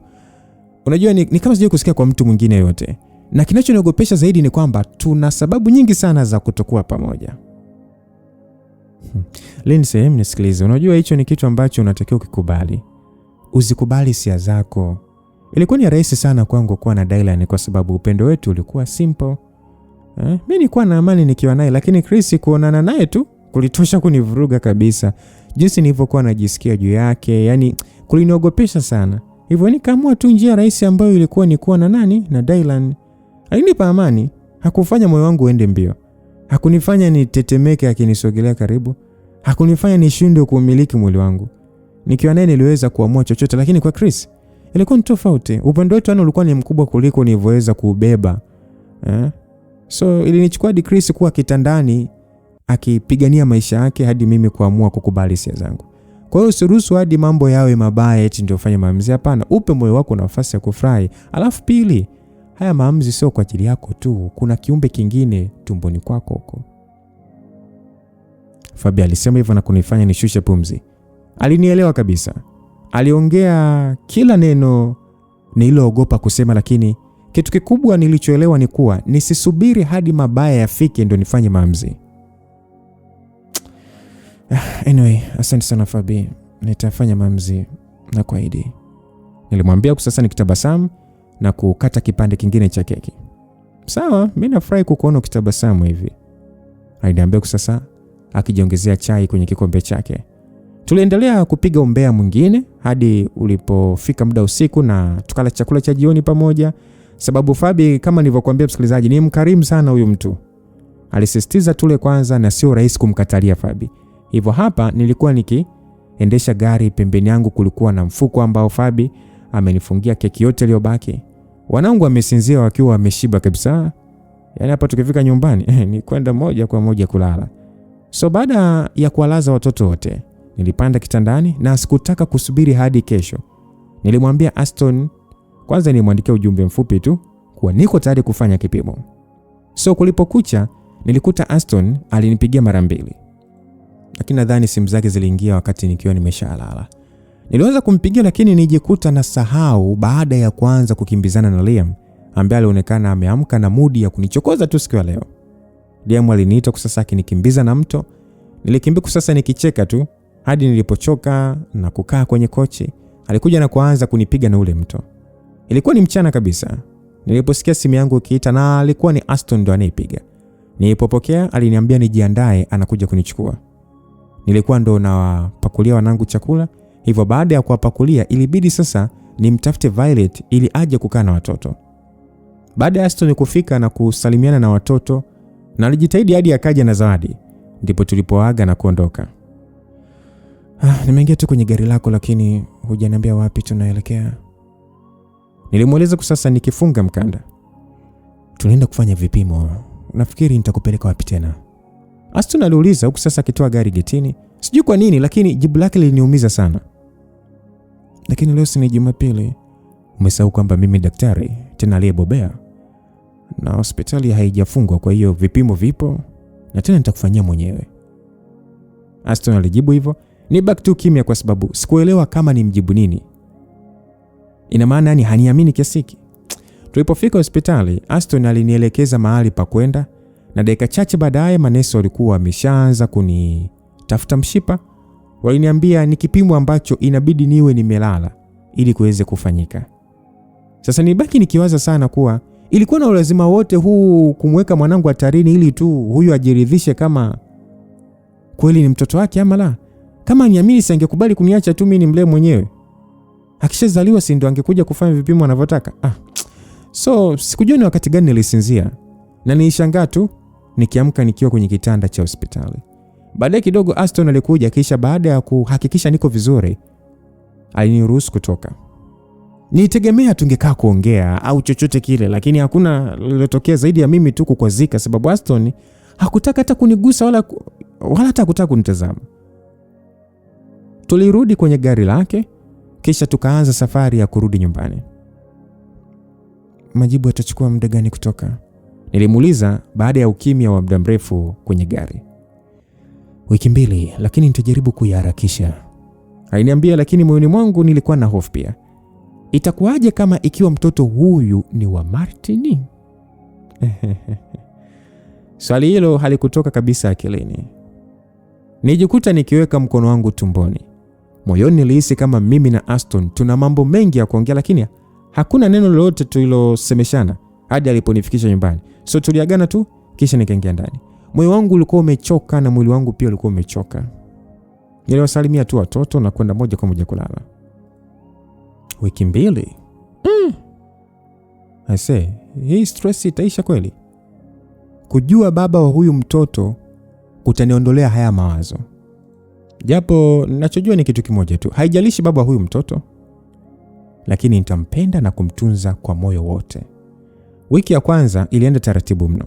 unajua ni kama sijawahi kusikia kwa mtu mwingine yote. Na kinachoniogopesha zaidi ni kwamba tuna sababu nyingi sana za kutokuwa pamoja. Lindsay, nisikilize. Unajua hicho ni kitu ambacho unatakiwa kukubali. Uzikubali hisia zako. Ilikuwa ni rahisi sana kwangu kuwa na Dylan kwa sababu upendo wetu ulikuwa simple. Mimi nilikuwa na amani nikiwa naye lakini Chris kuonana naye tu kulitosha kunivuruga kabisa. Jinsi nilivyokuwa najisikia juu yake, yani kuliniogopesha sana. Hivyo nikaamua tu njia rahisi ambayo ilikuwa ni kuwa na na Dylan. Alinipa amani, hakufanya moyo wangu uende mbio. Hakunifanya nitetemeke akinisogelea karibu. Hakunifanya nishindwe kumiliki mwili wangu. Nikiwa naye niliweza kuamua chochote lakini kwa Chris ilikuwa ni tofauti. Upendo wetu ulikuwa ni mkubwa kuliko nilivyoweza kuubeba. So ilinichukua hadi Chris kuwa kitandani akipigania maisha yake hadi mimi kuamua kukubali hisia zangu. Kwa hiyo usiruhusu hadi mambo yawe mabaya eti ndio ufanye maamuzi. Hapana, upe moyo wako nafasi ya kufurahi. Alafu pili, haya maamuzi sio kwa ajili yako tu. Kuna kiumbe kingine tumboni kwako huko. Fabi alisema hivyo na kunifanya nishushe pumzi. Alinielewa kabisa. Aliongea kila neno nililoogopa kusema lakini kitu kikubwa nilichoelewa ni kuwa nisisubiri hadi mabaya yafike ndio nifanye maamuzi. Anyway, asante sana Fabi. Nitafanya maamuzi na kuahidi. Nilimwambia sasa nikitabasamu na kukata kipande kingine cha keki. Sawa, mimi nafurahi kukuona ukitabasamu hivi. Aliniambia sasa akijiongezea chai kwenye kikombe chake. Tuliendelea kupiga umbea mwingine hadi ulipofika muda usiku na tukala chakula cha jioni pamoja. Sababu Fabi kama nilivyokuambia msikilizaji ni mkarimu sana huyu mtu. Alisisitiza tule kwanza na sio rahisi kumkatalia Fabi. Hivyo hapa nilikuwa nikiendesha gari, pembeni yangu kulikuwa na mfuko ambao Fabi amenifungia keki yote iliyobaki. Wanangu wamesinzia wakiwa wameshiba kabisa. Yaani hapa tukifika nyumbani ni kwenda moja kwa moja kulala. So baada ya kuwalaza watoto wote, nilipanda kitandani na sikutaka kusubiri hadi kesho. Nilimwambia Aston, kwanza nilimwandikia ujumbe mfupi tu kuwa niko tayari kufanya kipimo. So kulipokucha nilikuta Aston alinipigia mara 2. Lakini nadhani simu zake ziliingia wakati nikiwa nimeshalala. Niliweza kumpigia lakini nijikuta na sahau baada ya kuanza kukimbizana na Liam ambaye alionekana ameamka na mudi ya kunichokoza tu siku ya leo. Liam aliniita kwa sasa akinikimbiza na mto. Nilikimbia kwa sasa nikicheka tu hadi nilipochoka na kukaa kwenye kochi. Alikuja na kuanza kunipiga na ule mto. Ilikuwa ni mchana kabisa. Niliposikia simu yangu ikiita na alikuwa ni Aston ndo anaipiga. Nilipopokea aliniambia nijiandae anakuja kunichukua. Nilikuwa ndo nawapakulia wanangu chakula. Hivyo baada ya kuwapakulia ilibidi sasa nimtafute Violet ili aje kukaa na watoto. Baada ya Aston kufika na kusalimiana na watoto na alijitahidi hadi akaja na zawadi, ndipo tulipoaga na kuondoka. Nimeingia tu kwenye gari lako lakini hujaniambia wapi tunaelekea. Nilimweleza kwa sasa nikifunga mkanda. Tunaenda kufanya vipimo. Nafikiri nitakupeleka wapi tena? Aston aliuliza huku sasa akitoa gari getini. Sijui kwa nini lakini jibu lake liliniumiza sana. Lakini leo si ni Jumapili. Umesahau kwamba mimi daktari tena aliyebobea na hospitali haijafungwa, kwa hiyo vipimo vipo na tena nitakufanyia mwenyewe. Aston alijibu hivyo. Ni back to kimya kwa sababu sikuelewa kama ni mjibu nini. Ina maana yani haniamini kiasi hiki. Tulipofika hospitali, Aston alinielekeza mahali pa kwenda na dakika chache baadaye manesi walikuwa wameshaanza kunitafuta mshipa. Waliniambia ni kipimo ambacho inabidi niwe nimelala ili kuweze kufanyika. Sasa nibaki nikiwaza sana kuwa ilikuwa na lazima wote huu kumweka mwanangu hatarini ili tu huyu ajiridhishe kama kweli ni mtoto wake ama la. Kama niamini si angekubali kuniacha tu mimi nimlee mwenyewe. Akishazaliwa si ndo angekuja kufanya vipimo anavyotaka. So sikujua ni wakati gani nilisinzia na nilishangaa tu nikiamka nikiwa kwenye kitanda cha hospitali. Baadaye kidogo Aston alikuja, kisha baada ya kuhakikisha niko vizuri aliniruhusu kutoka. Nitegemea tungekaa kuongea au chochote kile, lakini hakuna lilotokea zaidi ya mimi tu kukwazika sababu Aston hakutaka hata kunigusa wala hata hakutaka kunitazama. Tulirudi kwenye gari lake kisha tukaanza safari ya kurudi nyumbani. Majibu yatachukua muda gani kutoka? Nilimuuliza baada ya ukimya wa muda mrefu kwenye gari. Wiki 2, lakini nitajaribu kuyaharakisha. Aliniambia, lakini moyoni mwangu nilikuwa na hofu pia. Itakuwaje kama ikiwa mtoto huyu ni wa Martin? Swali hilo halikutoka kabisa akilini. Nijikuta nikiweka mkono wangu tumboni. Moyoni nilihisi kama mimi na Aston tuna mambo mengi ya kuongea, lakini hakuna neno lolote tulilosemeshana hadi aliponifikisha nyumbani. So tuliagana tu kisha nikaingia ndani. Moyo wangu ulikuwa umechoka na mwili wangu pia ulikuwa umechoka. Niliwasalimia tu watoto na kwenda moja kwa moja kulala. Wiki 2. Ase, hii stress itaisha kweli? Kujua baba wa huyu mtoto kutaniondolea haya mawazo. Japo ninachojua ni kitu kimoja tu, haijalishi baba wa huyu mtoto, lakini nitampenda na kumtunza kwa moyo wote. Wiki ya kwanza ilienda taratibu mno.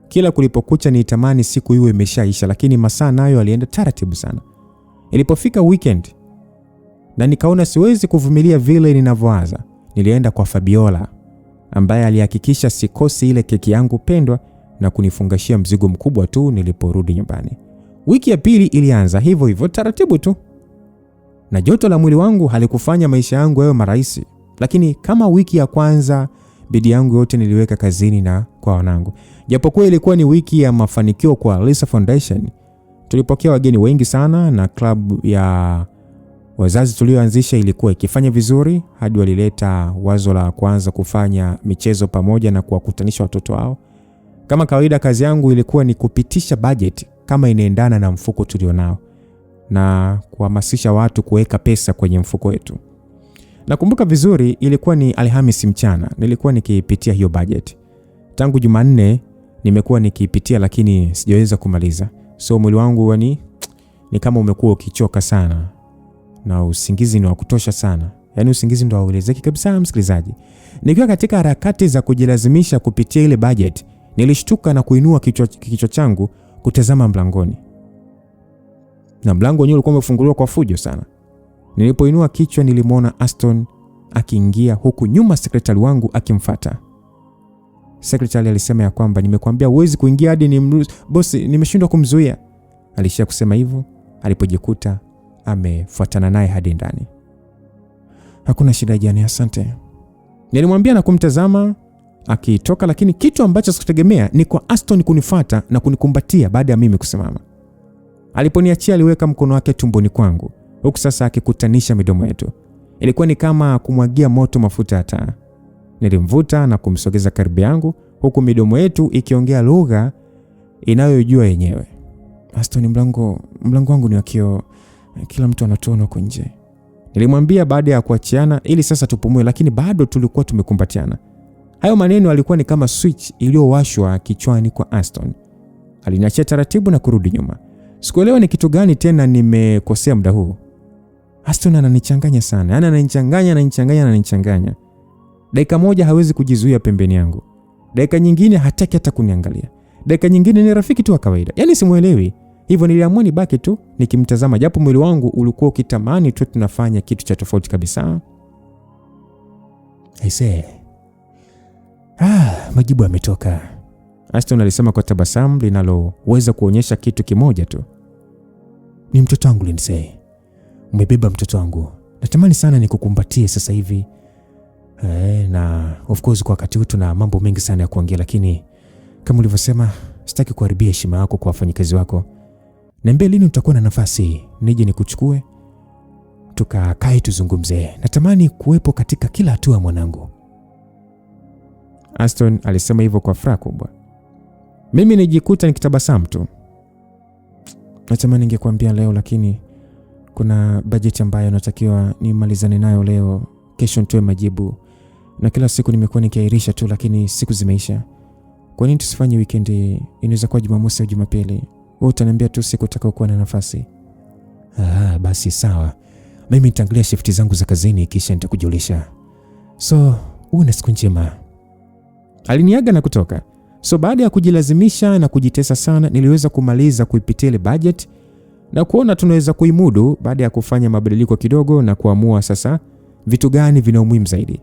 Kila kulipokucha nitamani siku iwe imeshaisha, lakini masaa nayo alienda taratibu sana. Ilipofika weekend na nikaona siwezi kuvumilia vile ninavyoanza, nilienda kwa Fabiola ambaye alihakikisha sikosi ile keki yangu pendwa na kunifungashia mzigo mkubwa tu niliporudi nyumbani. Wiki ya pili ilianza hivyo hivyo taratibu tu. Na joto la mwili wangu halikufanya maisha yangu yawe marahisi, lakini kama wiki ya kwanza bidii yangu yote niliweka kazini na kwa wanangu. Japokuwa ilikuwa ni wiki ya mafanikio kwa Lisa Foundation. Tulipokea wageni wengi sana na club ya wazazi tulioanzisha ilikuwa ikifanya vizuri hadi walileta wazo la kwanza kufanya michezo pamoja na kuwakutanisha watoto wao. Kama kawaida kazi yangu ilikuwa ni kupitisha budget kama inaendana na mfuko tulionao na kuhamasisha watu kuweka pesa kwenye mfuko wetu. Nakumbuka vizuri ilikuwa ni Alhamisi mchana, nilikuwa nikipitia hiyo budget. Tangu Jumanne nimekuwa nikipitia lakini sijaweza kumaliza. So mwili wangu ni kama umekuwa ukichoka sana na usingizi ni wa kutosha sana. Yaani usingizi ndio hauelezeki kabisa msikilizaji. Nikiwa katika harakati za kujilazimisha kupitia ile budget, nilishtuka na kuinua kichwa changu kutazama mlangoni. Na mlango wenyewe ulikuwa umefunguliwa kwa fujo sana. Nilipoinua kichwa nilimwona Aston akiingia, huku nyuma sekretari wangu akimfuata. Sekretari alisema ya kwamba nimekuambia uwezi kuingia hadi bosi, nimeshindwa kumzuia. Alishia kusema hivyo alipojikuta amefuatana naye hadi ndani. Hakuna shida Jane, asante, nilimwambia na kumtazama akitoka, lakini kitu ambacho sikutegemea ni kwa Aston kunifuata na kunikumbatia baada ya mimi kusimama. Aliponiachia aliweka mkono wake tumboni kwangu, huku sasa akikutanisha midomo yetu. Ilikuwa ni kama kumwagia moto mafuta ya taa. Nilimvuta na kumsogeza karibu yangu, huku midomo yetu ikiongea lugha inayojua yenyewe. Aston, mlango wangu ni wa kioo, kila mtu anatuona huko nje, nilimwambia baada ya kuachiana ili sasa tupumue, lakini bado tulikuwa tumekumbatiana. Hayo maneno alikuwa ni kama switch iliyowashwa kichwani kwa Aston. Aliniachia taratibu na kurudi nyuma. Sikuelewa ni kitu gani tena nimekosea muda huu. Aston ananichanganya sana. Yaani ananichanganya. Dakika moja hawezi kujizuia pembeni yangu. Dakika nyingine hataki hata kuniangalia. Dakika nyingine ni rafiki tu wa kawaida. Yaani simuelewi. Hivyo niliamua nibaki tu nikimtazama, japo mwili wangu ulikuwa ukitamani tu tunafanya kitu cha tofauti kabisa. Aisee. Majibu yametoka, Aston alisema kwa tabasamu linaloweza kuonyesha kitu kimoja tu. Ni mtoto wangu Lindsay. Umebeba mtoto wangu. Natamani sana nikukumbatie sasa hivi. Na of course kwa wakati huu tuna mambo mengi sana ya kuongea, lakini kama ulivyosema sitaki kuharibia heshima yako kwa wafanyikazi wako. Niambie lini utakuwa na nafasi nije nikuchukue tukakae tuzungumze. Natamani kuwepo katika kila hatua mwanangu. Aston alisema hivyo kwa furaha kubwa. Mimi nijikuta nikitabasamu tu. Natamani ningekuambia leo, lakini kuna budget ambayo natakiwa nimalizane nayo leo, kesho nitoe majibu. Na kila siku nimekuwa nikiahirisha tu, lakini siku zimeisha. Kwa nini tusifanye weekend? Inaweza kuwa Jumamosi au Jumapili. Wewe utaniambia tu siku utakayokuwa na nafasi. Basi sawa. Mimi nitaangalia shift zangu za kazini kisha nitakujulisha. So, uwe na siku njema. Aliniaga na kutoka. So baada ya kujilazimisha na kujitesa sana, niliweza kumaliza kuipitia ile budget na kuona tunaweza kuimudu baada ya kufanya mabadiliko kidogo na kuamua sasa vitu gani vina umuhimu zaidi.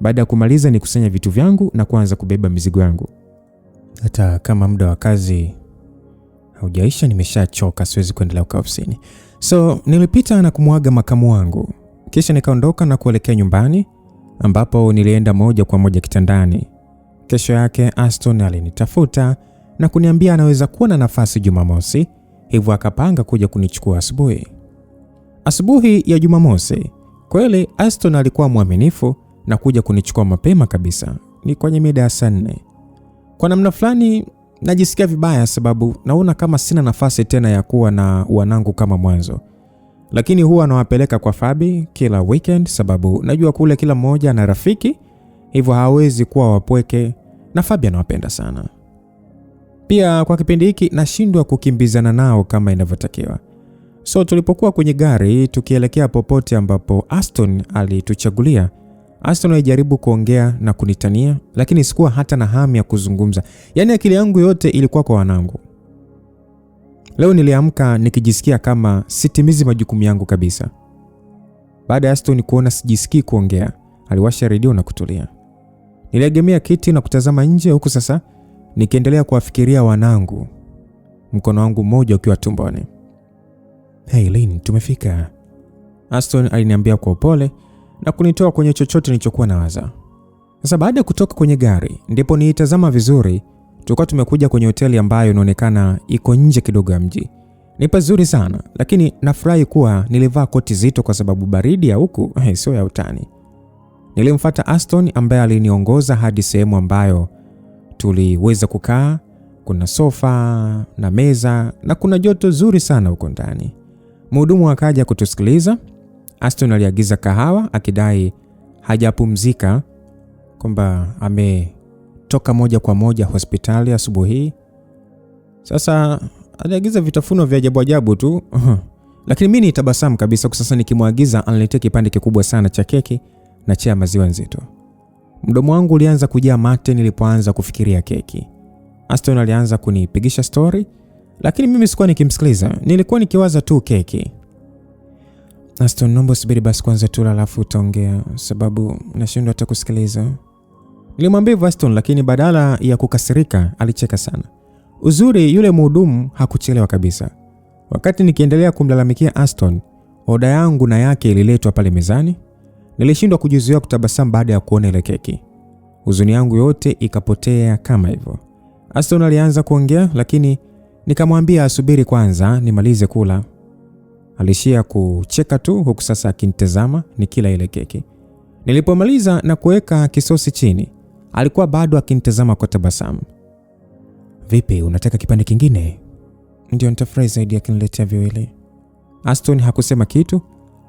Baada ya kumaliza nikusanya vitu vyangu na kuanza kubeba mizigo yangu. Hata kama muda wa kazi haujaisha, nimeshachoka, siwezi kuendelea kukaa ofisini. So nilipita na kumuaga makamu wangu. Kisha nikaondoka na kuelekea nyumbani, ambapo nilienda moja kwa moja kitandani. Kesho yake Aston alinitafuta na kuniambia anaweza kuwa na nafasi Jumamosi, hivyo akapanga kuja kunichukua asubuhi. Asubuhi ya Jumamosi, kweli Aston alikuwa mwaminifu na kuja kunichukua mapema kabisa. Ni kwenye mida ya saa 4. Kwa namna fulani najisikia vibaya sababu naona kama sina nafasi tena ya kuwa na wanangu kama mwanzo. Lakini huwa nawapeleka kwa Fabi kila weekend sababu najua kule kila mmoja ana rafiki, hivyo hawezi kuwa wapweke na Fabi anawapenda sana. Pia kwa kipindi hiki nashindwa kukimbizana nao kama inavyotakiwa. So tulipokuwa kwenye gari tukielekea popote ambapo Aston alituchagulia, Aston alijaribu kuongea na kunitania, lakini sikuwa hata na hamu ya kuzungumza. Yaani akili yangu yote ilikuwa kwa wanangu. Leo niliamka nikijisikia kama sitimizi majukumu yangu kabisa. Baada ya Aston kuona sijisikii kuongea, aliwasha redio na kutulia. Niliegemea kiti na kutazama nje, huku sasa nikiendelea kuwafikiria wanangu, mkono wangu mmoja ukiwa tumboni. Hey Lynn, tumefika, Aston aliniambia kwa upole na kunitoa kwenye chochote nilichokuwa nawaza. Sasa baada ya kutoka kwenye gari, ndipo niitazama vizuri. Tulikuwa tumekuja kwenye hoteli ambayo inaonekana iko nje kidogo ya mji. Ni pazuri sana, lakini nafurahi kuwa nilivaa koti zito kwa sababu baridi ya huku sio ya utani. Nilimfuata Aston ambaye aliniongoza hadi sehemu ambayo tuliweza kukaa. Kuna sofa na meza na kuna joto zuri sana huko ndani. Mhudumu akaja kutusikiliza. Aston aliagiza kahawa akidai hajapumzika, kwamba alitoka moja kwa moja hospitali asubuhi. Sasa aliagiza vitafuno vya ajabu ajabu tu. Lakini mimi nitabasamu kabisa kwa sasa nikimwagiza aniletee kipande kikubwa sana cha keki na chai ya maziwa nzito. Mdomo wangu ulianza kujaa mate nilipoanza kufikiria keki. Aston alianza kunipigisha story, lakini mimi sikuwa nikimsikiliza. Nilikuwa nikiwaza tu keki. Aston, naomba subiri basi kwanza tu alafu utaongea, sababu nashindwa hata kusikiliza. Nilimwambia Aston, lakini badala ya kukasirika alicheka sana. Uzuri yule mhudumu hakuchelewa kabisa. Wakati nikiendelea kumlalamikia Aston, oda yangu na yake ililetwa pale mezani. Nilishindwa kujizuia kutabasamu baada ya kuona ile keki. Huzuni yangu yote ikapotea kama hivyo. Aston alianza kuongea, lakini nikamwambia asubiri kwanza nimalize kula. Alishia kucheka tu huku sasa akinitazama nikila ile keki. Nilipomaliza na kuweka kisosi chini, alikuwa bado akinitazama kwa tabasamu. Vipi, unataka kipande kingine? Ndio, nitafurahi zaidi akiniletea viwili. Aston hakusema kitu.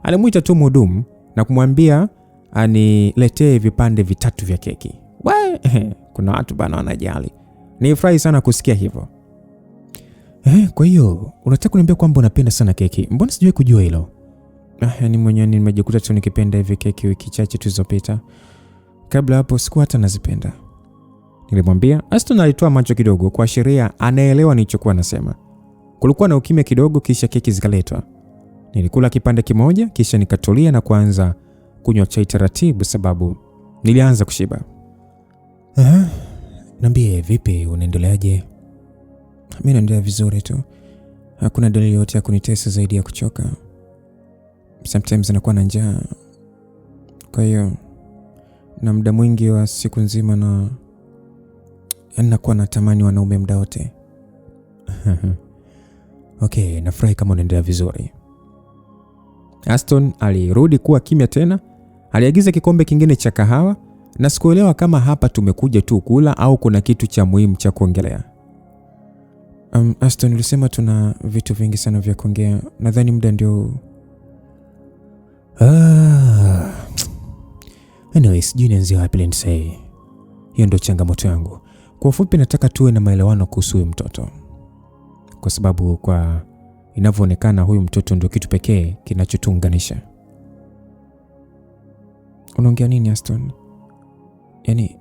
Alimuita tu mhudumu na kumwambia aniletee vipande vitatu vya keki. Kuna watu bana wanajali. Nilifurahi sana kusikia hivyo. Kwa hiyo unataka kuniambia kwamba unapenda sana keki? Mbona sijui kujua hilo? Yaani mwenyewe nimejikuta tu nikipenda hivi keki wiki chache tu zilizopita. Kabla hapo sikuwa hata nazipenda. Nilimwambia. Aston alitoa macho kidogo kuashiria anaelewa nilichokuwa nasema. Kulikuwa na ukimya kidogo, kisha keki zikaletwa. Nilikula kipande kimoja kisha nikatulia na kuanza kunywa chai taratibu sababu nilianza kushiba. Niambie, vipi, unaendeleaje? Mimi naendelea vizuri tu. Hakuna dalili yote ya kunitesa zaidi ya kuchoka. Sometimes nakuwa na njaa. Kwa hiyo na muda mwingi wa siku nzima na nakuwa natamani wanaume muda wote. Okay, nafurahi kama unaendelea vizuri. Aston alirudi kuwa kimya tena. Aliagiza kikombe kingine cha kahawa na sikuelewa kama hapa tumekuja tu kula au kuna kitu cha muhimu cha kuongelea. Aston, ulisema tuna vitu vingi sana vya kuongea. Nadhani muda ndio. Anyway, sijui nianzie wapi Lindsay. Hiyo ndio changamoto yangu. Kwa ufupi nataka tuwe na maelewano kuhusu huyu mtoto. Kwa sababu kwa inavyoonekana huyu mtoto ndio kitu pekee kinachotuunganisha. Unaongea nini Aston? Yaani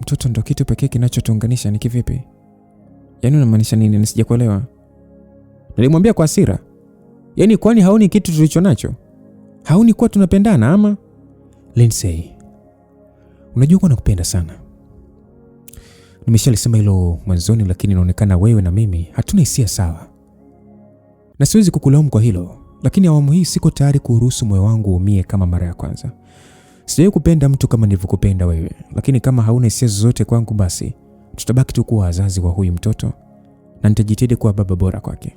mtoto ndio kitu pekee kinachotuunganisha ni kivipi? Yaani unamaanisha nini? Nisijakuelewa. Nilimwambia kwa hasira. Yaani kwani haoni kitu tulicho nacho? Haoni kuwa tunapendana ama? Lindsay, unajua kwa nakupenda sana. Nimeshalisema hilo mwanzoni, lakini inaonekana wewe na mimi hatuna hisia sawa. Na siwezi kukulaumu kwa hilo, lakini awamu hii siko tayari kuruhusu moyo wangu uumie kama mara ya kwanza. Sijawahi kupenda mtu kama nilivyokupenda wewe, lakini kama hauna hisia zozote kwangu basi tutabaki tu kuwa wazazi wa huyu mtoto na nitajitahidi kuwa baba bora kwake.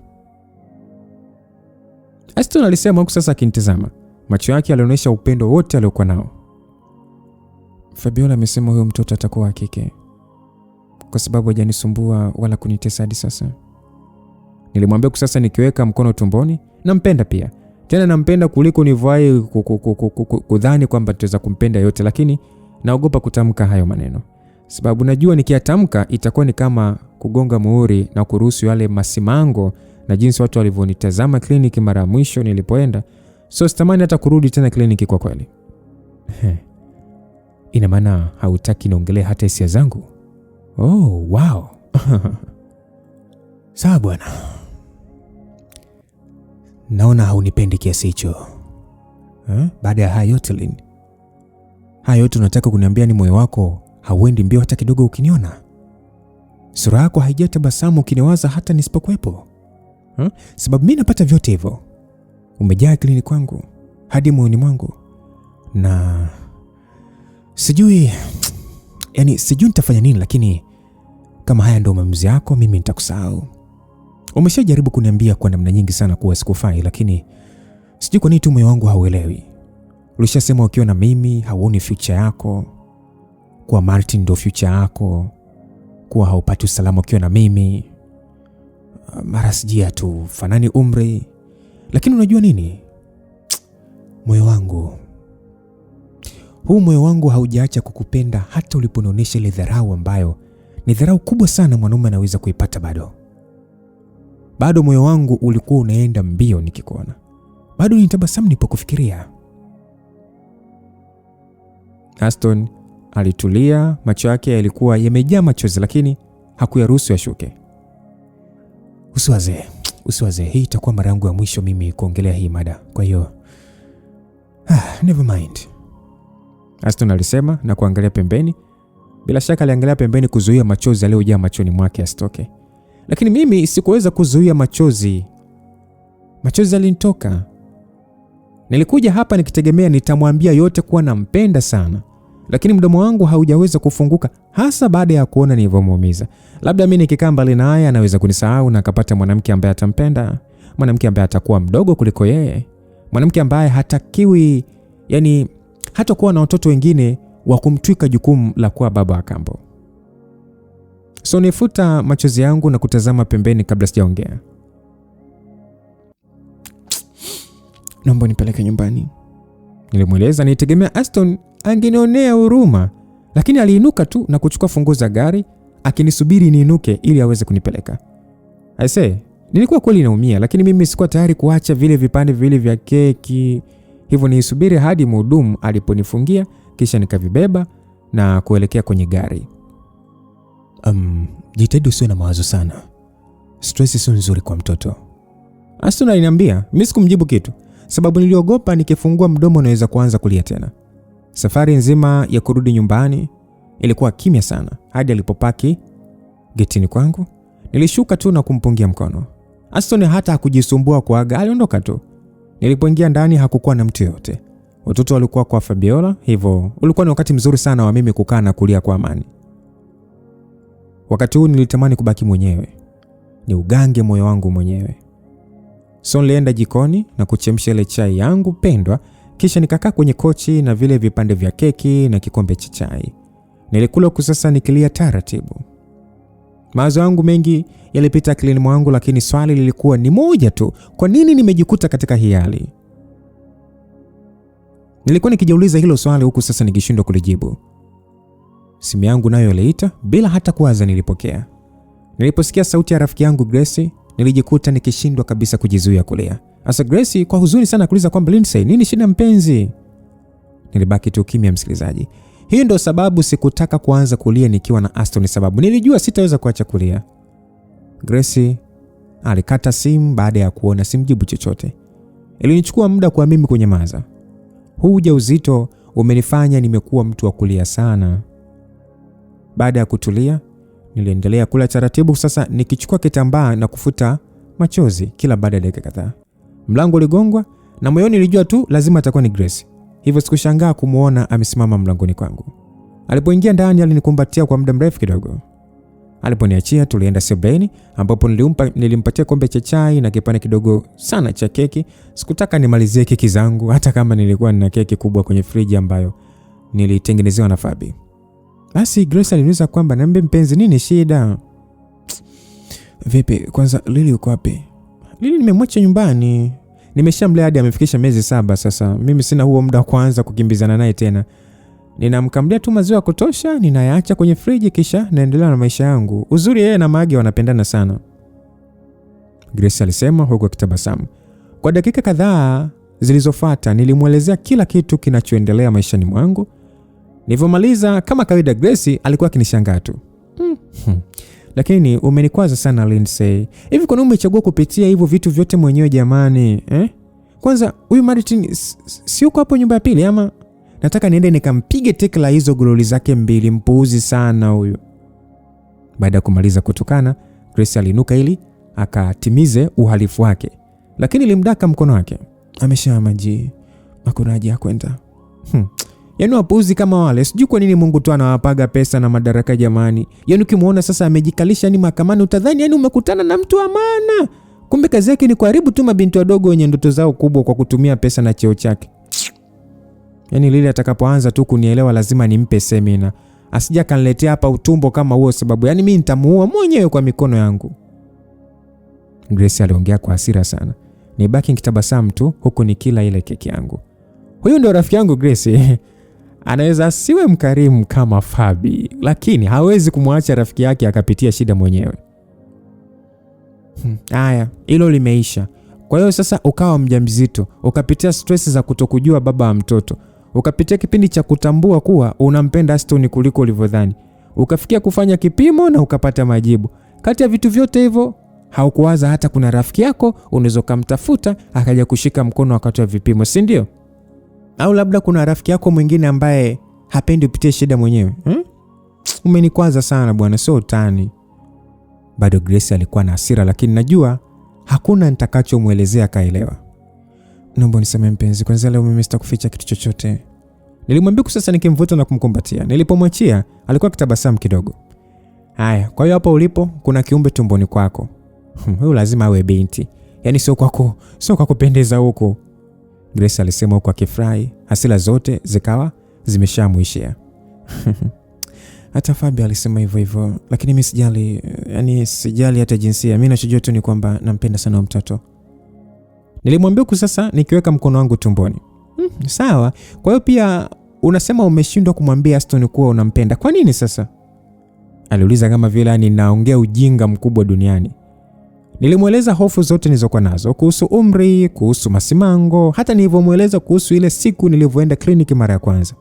Aston alisema huku sasa akinitazama. Macho yake yalionyesha upendo wote aliokuwa nao. Fabiola amesema huyo mtoto atakuwa wa kike kwa sababu hajanisumbua wala kunitesa hadi sasa. Nilimwambia sasa nikiweka mkono tumboni, nampenda pia. Tena nampenda kuliko nivai kudhani kwamba tutaweza kumpenda yote, lakini naogopa kutamka hayo maneno. Sababu najua nikiatamka itakuwa ni kama kugonga muhuri na kuruhusu yale masimango na jinsi watu walivyonitazama kliniki mara mwisho nilipoenda. So sitamani hata kurudi tena kliniki kwa kweli. Ina maana hautaki niongelee hata hisia zangu? Oh, wow. Sawa bwana. Naona haunipendi kiasi hicho. Baada ya haya yote Lynn. Haya yote unataka kuniambia ni moyo wako hauendi mbio hata kidogo ukiniona? Sura yako haijatabasamu ukiniwaza hata nisipokuepo? Sababu mimi napata vyote hivyo. Umejaa akilini kwangu hadi moyoni mwangu. Na sijui nitafanya nini, lakini kama haya ndio maamuzi yako mimi nitakusahau. Umeshajaribu kuniambia kwa namna nyingi sana kuwa sikufai, lakini sijui kwa nini tu moyo wangu hauelewi. Ulishasema ukiwa na mimi hauoni future yako, kuwa Martin ndio future yako, kuwa haupati usalama ukiwa na mimi. Mara sijia tu fanani umri. Lakini unajua nini? Moyo wangu huu moyo wangu haujaacha kukupenda hata uliponionyesha ile dharau ambayo ni dharau kubwa sana mwanaume anaweza kuipata bado moyo wangu ulikuwa unaenda mbio nikikuona. Bado nitabasamu nilipokufikiria. Aston alitulia, macho yake yalikuwa yamejaa machozi lakini hakuyaruhusu yashuke. Usiwaze, hii itakuwa mara yangu ya mwisho mimi kuongelea hii mada. Kwa hiyo never mind. Aston alisema na kuangalia pembeni. Bila shaka aliangalia pembeni kuzuia machozi yaliyojaa machoni mwake asitoke. Lakini mimi sikuweza kuzuia machozi. Machozi yalinitoka. Nilikuja hapa nikitegemea nitamwambia yote kuwa nampenda sana. Lakini mdomo wangu haujaweza kufunguka, hasa baada ya kuona nilivyomuumiza. Labda mimi nikikaa mbali naye anaweza kunisahau na akapata mwanamke ambaye atampenda, mwanamke ambaye atakuwa mdogo kuliko yeye, mwanamke ambaye hatakiwi, hatakuwa na watoto wengine wa kumtwika jukumu la kuwa baba wa kambo. So nifuta machozi yangu na kutazama pembeni kabla sijaongea. Naomba nipeleke nyumbani. Nilimweleza nitegemea Aston angenionea huruma, lakini aliinuka tu na kuchukua funguo za gari akinisubiri niinuke ili aweze kunipeleka. Nilikuwa kweli naumia, lakini mimi sikuwa tayari kuacha vile vipande vile vya keki. Hivyo niisubiri hadi mhudumu aliponifungia, kisha nikavibeba na kuelekea kwenye gari. Jitahidi usiwe na mawazo sana. Stress sio nzuri kwa mtoto. Aston aliniambia. Mimi sikumjibu kitu, sababu niliogopa nikifungua mdomo naweza kuanza kulia tena. Safari nzima ya kurudi nyumbani ilikuwa kimya sana hadi alipopaki getini kwangu. Nilishuka tu na kumpungia mkono. Aston hata hakujisumbua kuaga, aliondoka tu. Nilipoingia ndani hakukuwa na mtu yote. Watoto walikuwa kwa Fabiola, hivyo ulikuwa ni wakati mzuri sana wa mimi kukaa na kulia kwa amani. Wakati huu nilitamani kubaki mwenyewe, ni ugange moyo wangu mwenyewe. So nilienda jikoni na kuchemsha ile chai yangu pendwa, kisha nikakaa kwenye kochi na vile vipande vya keki na kikombe cha chai. Nilikula huku sasa nikilia taratibu. Mawazo yangu mengi yalipita akilini mwangu, lakini swali lilikuwa ni moja tu: kwa nini nimejikuta katika hii hali? Nilikuwa nikijiuliza hilo swali huku sasa nikishindwa kulijibu. Simu yangu nayo iliita bila hata kuwaza. Nilipokea. Niliposikia sauti ya rafiki yangu Grace, nilijikuta nikishindwa kabisa kujizuia kulia. Asa Grace kwa huzuni sana kuuliza kwamba Lindsay, nini shida mpenzi? Nilibaki tu kimya msikilizaji. Hiyo ndio sababu sikutaka kuanza kulia nikiwa na Aston, sababu nilijua sitaweza kuacha kulia. Grace alikata simu baada ya kuona simjibu chochote. Ilinichukua muda kwa mimi kunyamaza. Huu ujauzito umenifanya nimekuwa mtu wa kulia sana. Baada ya kutulia, niliendelea kula taratibu sasa nikichukua kitambaa na kufuta machozi kila baada ya dakika kadhaa. Mlango uligongwa na moyoni nilijua tu lazima atakuwa ni Grace. Hivyo sikushangaa kumuona amesimama mlangoni kwangu. Alipoingia ndani alinikumbatia kwa muda mrefu kidogo. Aliponiachia tulienda sebuleni ambapo nilimpatia kombe cha chai na kipande kidogo sana cha keki. Sikutaka nimalizie keki zangu hata kama nilikuwa nina keki kubwa kwenye friji ambayo nilitengenezewa na Fabi. Basi Grace aliniuliza kwamba niambie mpenzi, nini shida? Vipi kwanza, Lily yuko wapi? Lily nimemwacha nyumbani. Nimeshamlea hadi amefikisha miezi 7 sasa. Mimi sina huo muda wa kuanza kukimbizana naye tena. Ninamkamlia tu maziwa ya kutosha, ninayaacha kwenye friji kisha naendelea na maisha yangu. Uzuri yeye na Mage wanapendana sana, Grace alisema huku akitabasamu. Kwa dakika kadhaa zilizofuata nilimuelezea kila kitu kinachoendelea maishani mwangu. Nilipomaliza kama kawaida Grace alikuwa akinishangaa tu. Lakini umenikwaza sana Lindsay. Hivi kwa nini umechagua kupitia hivyo vitu vyote mwenyewe jamani? Kwanza huyu Martin si yuko hapo nyumba ya pili ama? Nataka niende nikampige tekla hizo guruli zake mbili, mpuuzi sana huyu. Baada ya kumaliza kutukana, Grace alinuka ili akatimize uhalifu wake. Lakini nilimdaka mkono wake. Ameshamaji. Hakuna haja ya kwenda. Yaani wapuuzi kama wale, sijui kwa nini Mungu tu anawapaga pesa na madaraka jamani. Yaani ukimuona sasa amejikalisha ni mahakamani utadhani yaani umekutana na mtu wa maana. Kumbe kazi yake ni kuharibu tu mabinti wadogo wenye ndoto zao kubwa kwa kutumia pesa na cheo chake. Yaani Lily atakapoanza tu kunielewa lazima nimpe semina. Asija kaniletea hapa utumbo kama huo, sababu yaani mimi nitamuua mwenyewe kwa mikono yangu. Grace aliongea kwa hasira sana. Nibaki nikitabasamu tu huku nikila ile keki yangu. Huyo ndio rafiki yangu Grace. Anaweza asiwe mkarimu kama Fabi, lakini hawezi kumwacha rafiki yake akapitia shida mwenyewe. Haya, hilo limeisha. Kwa hiyo sasa ukawa mjamzito, ukapitia stress za kutokujua baba wa mtoto, ukapitia kipindi cha kutambua kuwa unampenda Aston kuliko ulivyodhani, ukafikia kufanya kipimo na ukapata majibu. Kati ya vitu vyote hivyo haukuwaza hata kuna rafiki yako unaweza kumtafuta akaja kushika mkono wakati wa vipimo, si ndio? Au labda kuna rafiki yako mwingine ambaye hapendi upitie shida mwenyewe. Umenikwaza sana bwana, sio utani. Bado Grace alikuwa na hasira, lakini najua hakuna nitakachomuelezea kaelewa. Naomba niseme mpenzi, kwanza leo mimi sitakuficha kitu chochote, nilimwambia sasa nikimvuta na kumkumbatia. Nilipomwachia alikuwa akitabasamu kidogo. Haya, kwa hiyo hapo ulipo kuna kiumbe tumboni kwako. Huyu lazima awe binti. Yaani sio kwa kupendeza huko. Grace alisema huko akifurahi, hasira zote zikawa zimeshamwishia. Hata Fabi alisema hivyo, lakini mimi sijali, yani sijali hata jinsia. Mimi nachojua tu ni kwamba nampenda sana mtoto. Nilimwambia sasa nikiweka mkono wangu tumboni. Sawa. Kwa hiyo pia unasema umeshindwa kumwambia Aston kuwa unampenda. Kwa nini sasa? Aliuliza kama vile ninaongea ujinga mkubwa duniani. Nilimweleza hofu zote nilizokuwa nazo kuhusu umri, kuhusu masimango, hata nilivyomweleza kuhusu ile siku nilivyoenda kliniki mara ya kwanza.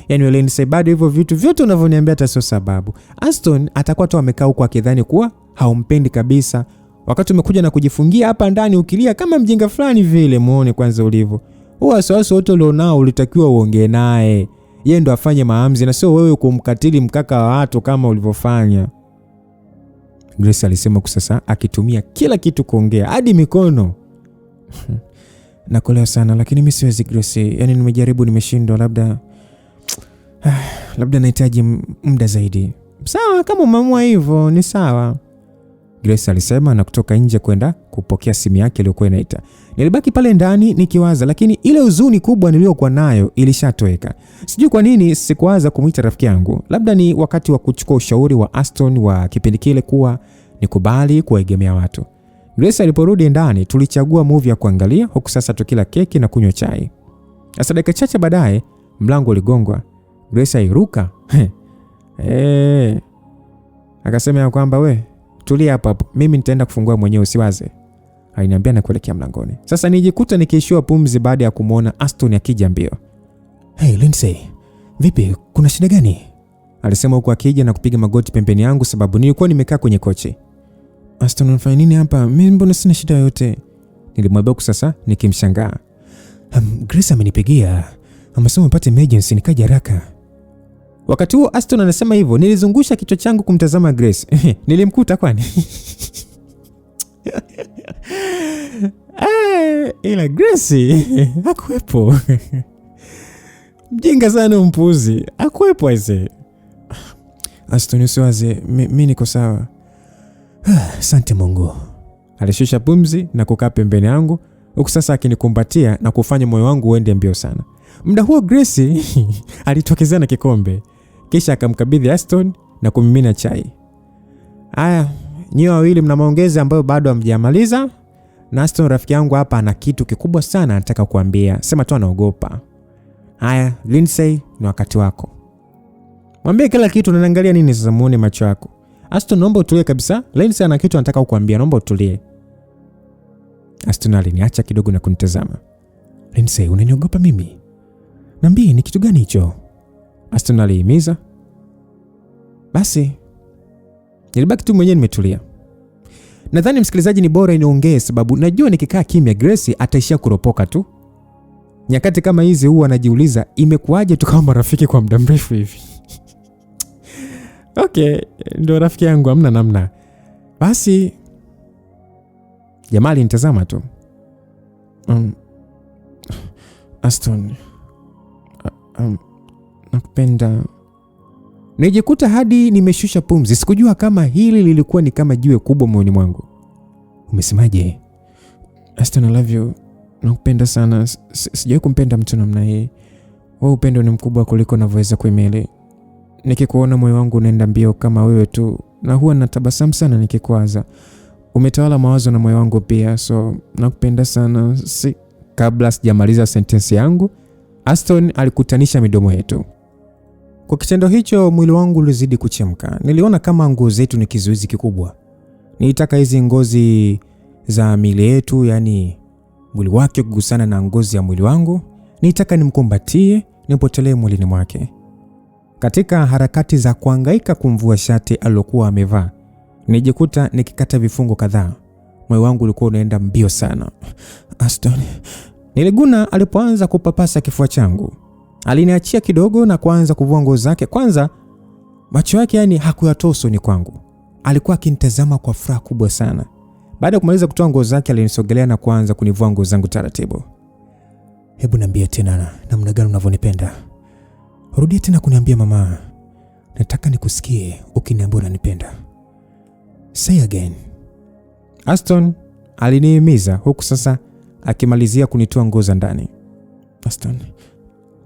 Yaani wale nisema bado hivyo vitu vyote unavyoniambia hata sio sababu. Aston atakuwa tu amekaa huko akidhani kuwa haumpendi kabisa. Wakati umekuja na kujifungia hapa ndani ukilia kama mjinga fulani vile, muone kwanza ulivyo. Huo wasiwasi wote ulionao ulitakiwa uongee naye. Yeye ndo afanye maamuzi na sio wewe kumkatili mkaka wa watu kama ulivyofanya. Grace alisema sasa akitumia kila kitu kuongea hadi mikono. Nakuelewa sana lakini mimi siwezi Grace. Yaani nimejaribu nimeshindwa, labda nahitaji muda zaidi. Sawa, kama umeamua hivyo ni sawa, Grace alisema na kutoka nje kwenda kupokea simu yake iliyokuwa inaita. Nilibaki pale ndani nikiwaza, lakini ile huzuni kubwa niliyokuwa nayo ilishatoweka. Sijui kwa nini sikuwaza kumuita rafiki yangu. Labda ni wakati wa kuchukua ushauri wa Aston wa kipindi kile kuwa nikubali kuegemea watu. Grace aliporudi ndani tulichagua movie ya kuangalia huku sasa tukila keki na kunywa chai. Sasa dakika chache baadaye mlango uligongwa. Grace airuka. Akasema ya kwamba we tulia hapo, mimi nitaenda kufungua mwenyewe usiwaze. Aliniambia na kuelekea mlangoni. Sasa nijikuta nikiishiwa pumzi baada ya kumuona Aston akija mbio. Hey Lindsay, vipi, kuna shida gani? Alisema huku akija na kupiga magoti pembeni yangu sababu nilikuwa nimekaa kwenye kochi. Aston unafanya nini hapa? Mimi mbona sina shida yote? Nilimwambia sasa nikimshangaa. Grace amenipigia. Amesema upate emergency nikaja haraka. Wakati huo Aston anasema hivyo, nilizungusha kichwa changu kumtazama Grace. Nilimkuta kwani? Ila Grace hakuwepo. Mjinga sana mpuzi. Hakuwepo aise. Aston usiwaze, mimi niko sawa. Asante Mungu. Alishusha pumzi na kukaa pembeni yangu huku sasa akinikumbatia na kufanya moyo wangu uende mbio sana. Muda huo Grace alitokezea na kikombe kisha akamkabidhi Aston na kumimina chai. Haya, nyinyi wawili mna maongezi ambayo bado hamjamaliza. Na Aston rafiki yangu hapa ana kitu kikubwa sana anataka kuambia. Sema tu anaogopa. Haya, Lindsay ni wakati wako. Mwambie kila kitu, unaangalia nini sasa, muone macho yako. Aston naomba utulie kabisa. Lindsay ana kitu anataka kukuambia, naomba utulie. Aston aliniacha kidogo na kunitazama. Lindsay, unaniogopa mimi? Niambie ni kitu gani hicho? Aston alihimiza. Basi nilibaki tu mwenyewe nimetulia. Nadhani msikilizaji ni bora niongee sababu najua nikikaa kimya Grace ataishia kuropoka tu. Nyakati kama hizi huwa anajiuliza imekuaje tukawa marafiki kwa muda mrefu hivi. Okay, ndio rafiki yangu hamna namna. Basi jamaa alinitazama tu. Aston, nakupenda. Nijikuta hadi nimeshusha pumzi. Sikujua kama hili lilikuwa ni kama jiwe kubwa moyoni mwangu. Umesemaje? Aston, I love you. Nakupenda sana. Sijawahi kumpenda mtu namna hii. Wewe upendo ni mkubwa kuliko ninavyoweza kuhimili. Nikikuona moyo wangu unaenda mbio kama wewe tu, na huwa natabasamu sana nikikuwaza. Umetawala mawazo na moyo wangu pia, so nakupenda sana. Kabla sijamaliza sentensi yangu, Aston alikutanisha midomo yetu. Kwa kitendo hicho mwili wangu ulizidi kuchemka. Niliona kama nguo zetu ni kizuizi kikubwa. Nilitaka hizi ngozi za miili yetu, yani mwili wake kugusana na ngozi ya mwili wangu. Nilitaka nimkumbatie, nipotelee mwilini mwake. Katika harakati za kuhangaika kumvua shati alilokuwa amevaa, nilijikuta nikikata vifungo kadhaa. Moyo wangu ulikuwa unaenda mbio sana. Aston, niliguna alipoanza kupapasa kifua changu. Aliniachia kidogo na kuanza kuvua nguo zake. Kwanza macho yake yani hakuyatoa usoni kwangu. Alikuwa akinitazama kwa furaha kubwa sana. Baada ya kumaliza kutoa nguo zake, alinisogelea na kuanza kunivua nguo zangu taratibu. Hebu niambie tena namna gani unavyonipenda. Rudia tena kuniambia mama. Nataka nikusikie ukiniambia unanipenda. Say again. Aston alinihimiza huku sasa akimalizia kunitoa nguo za ndani. Aston,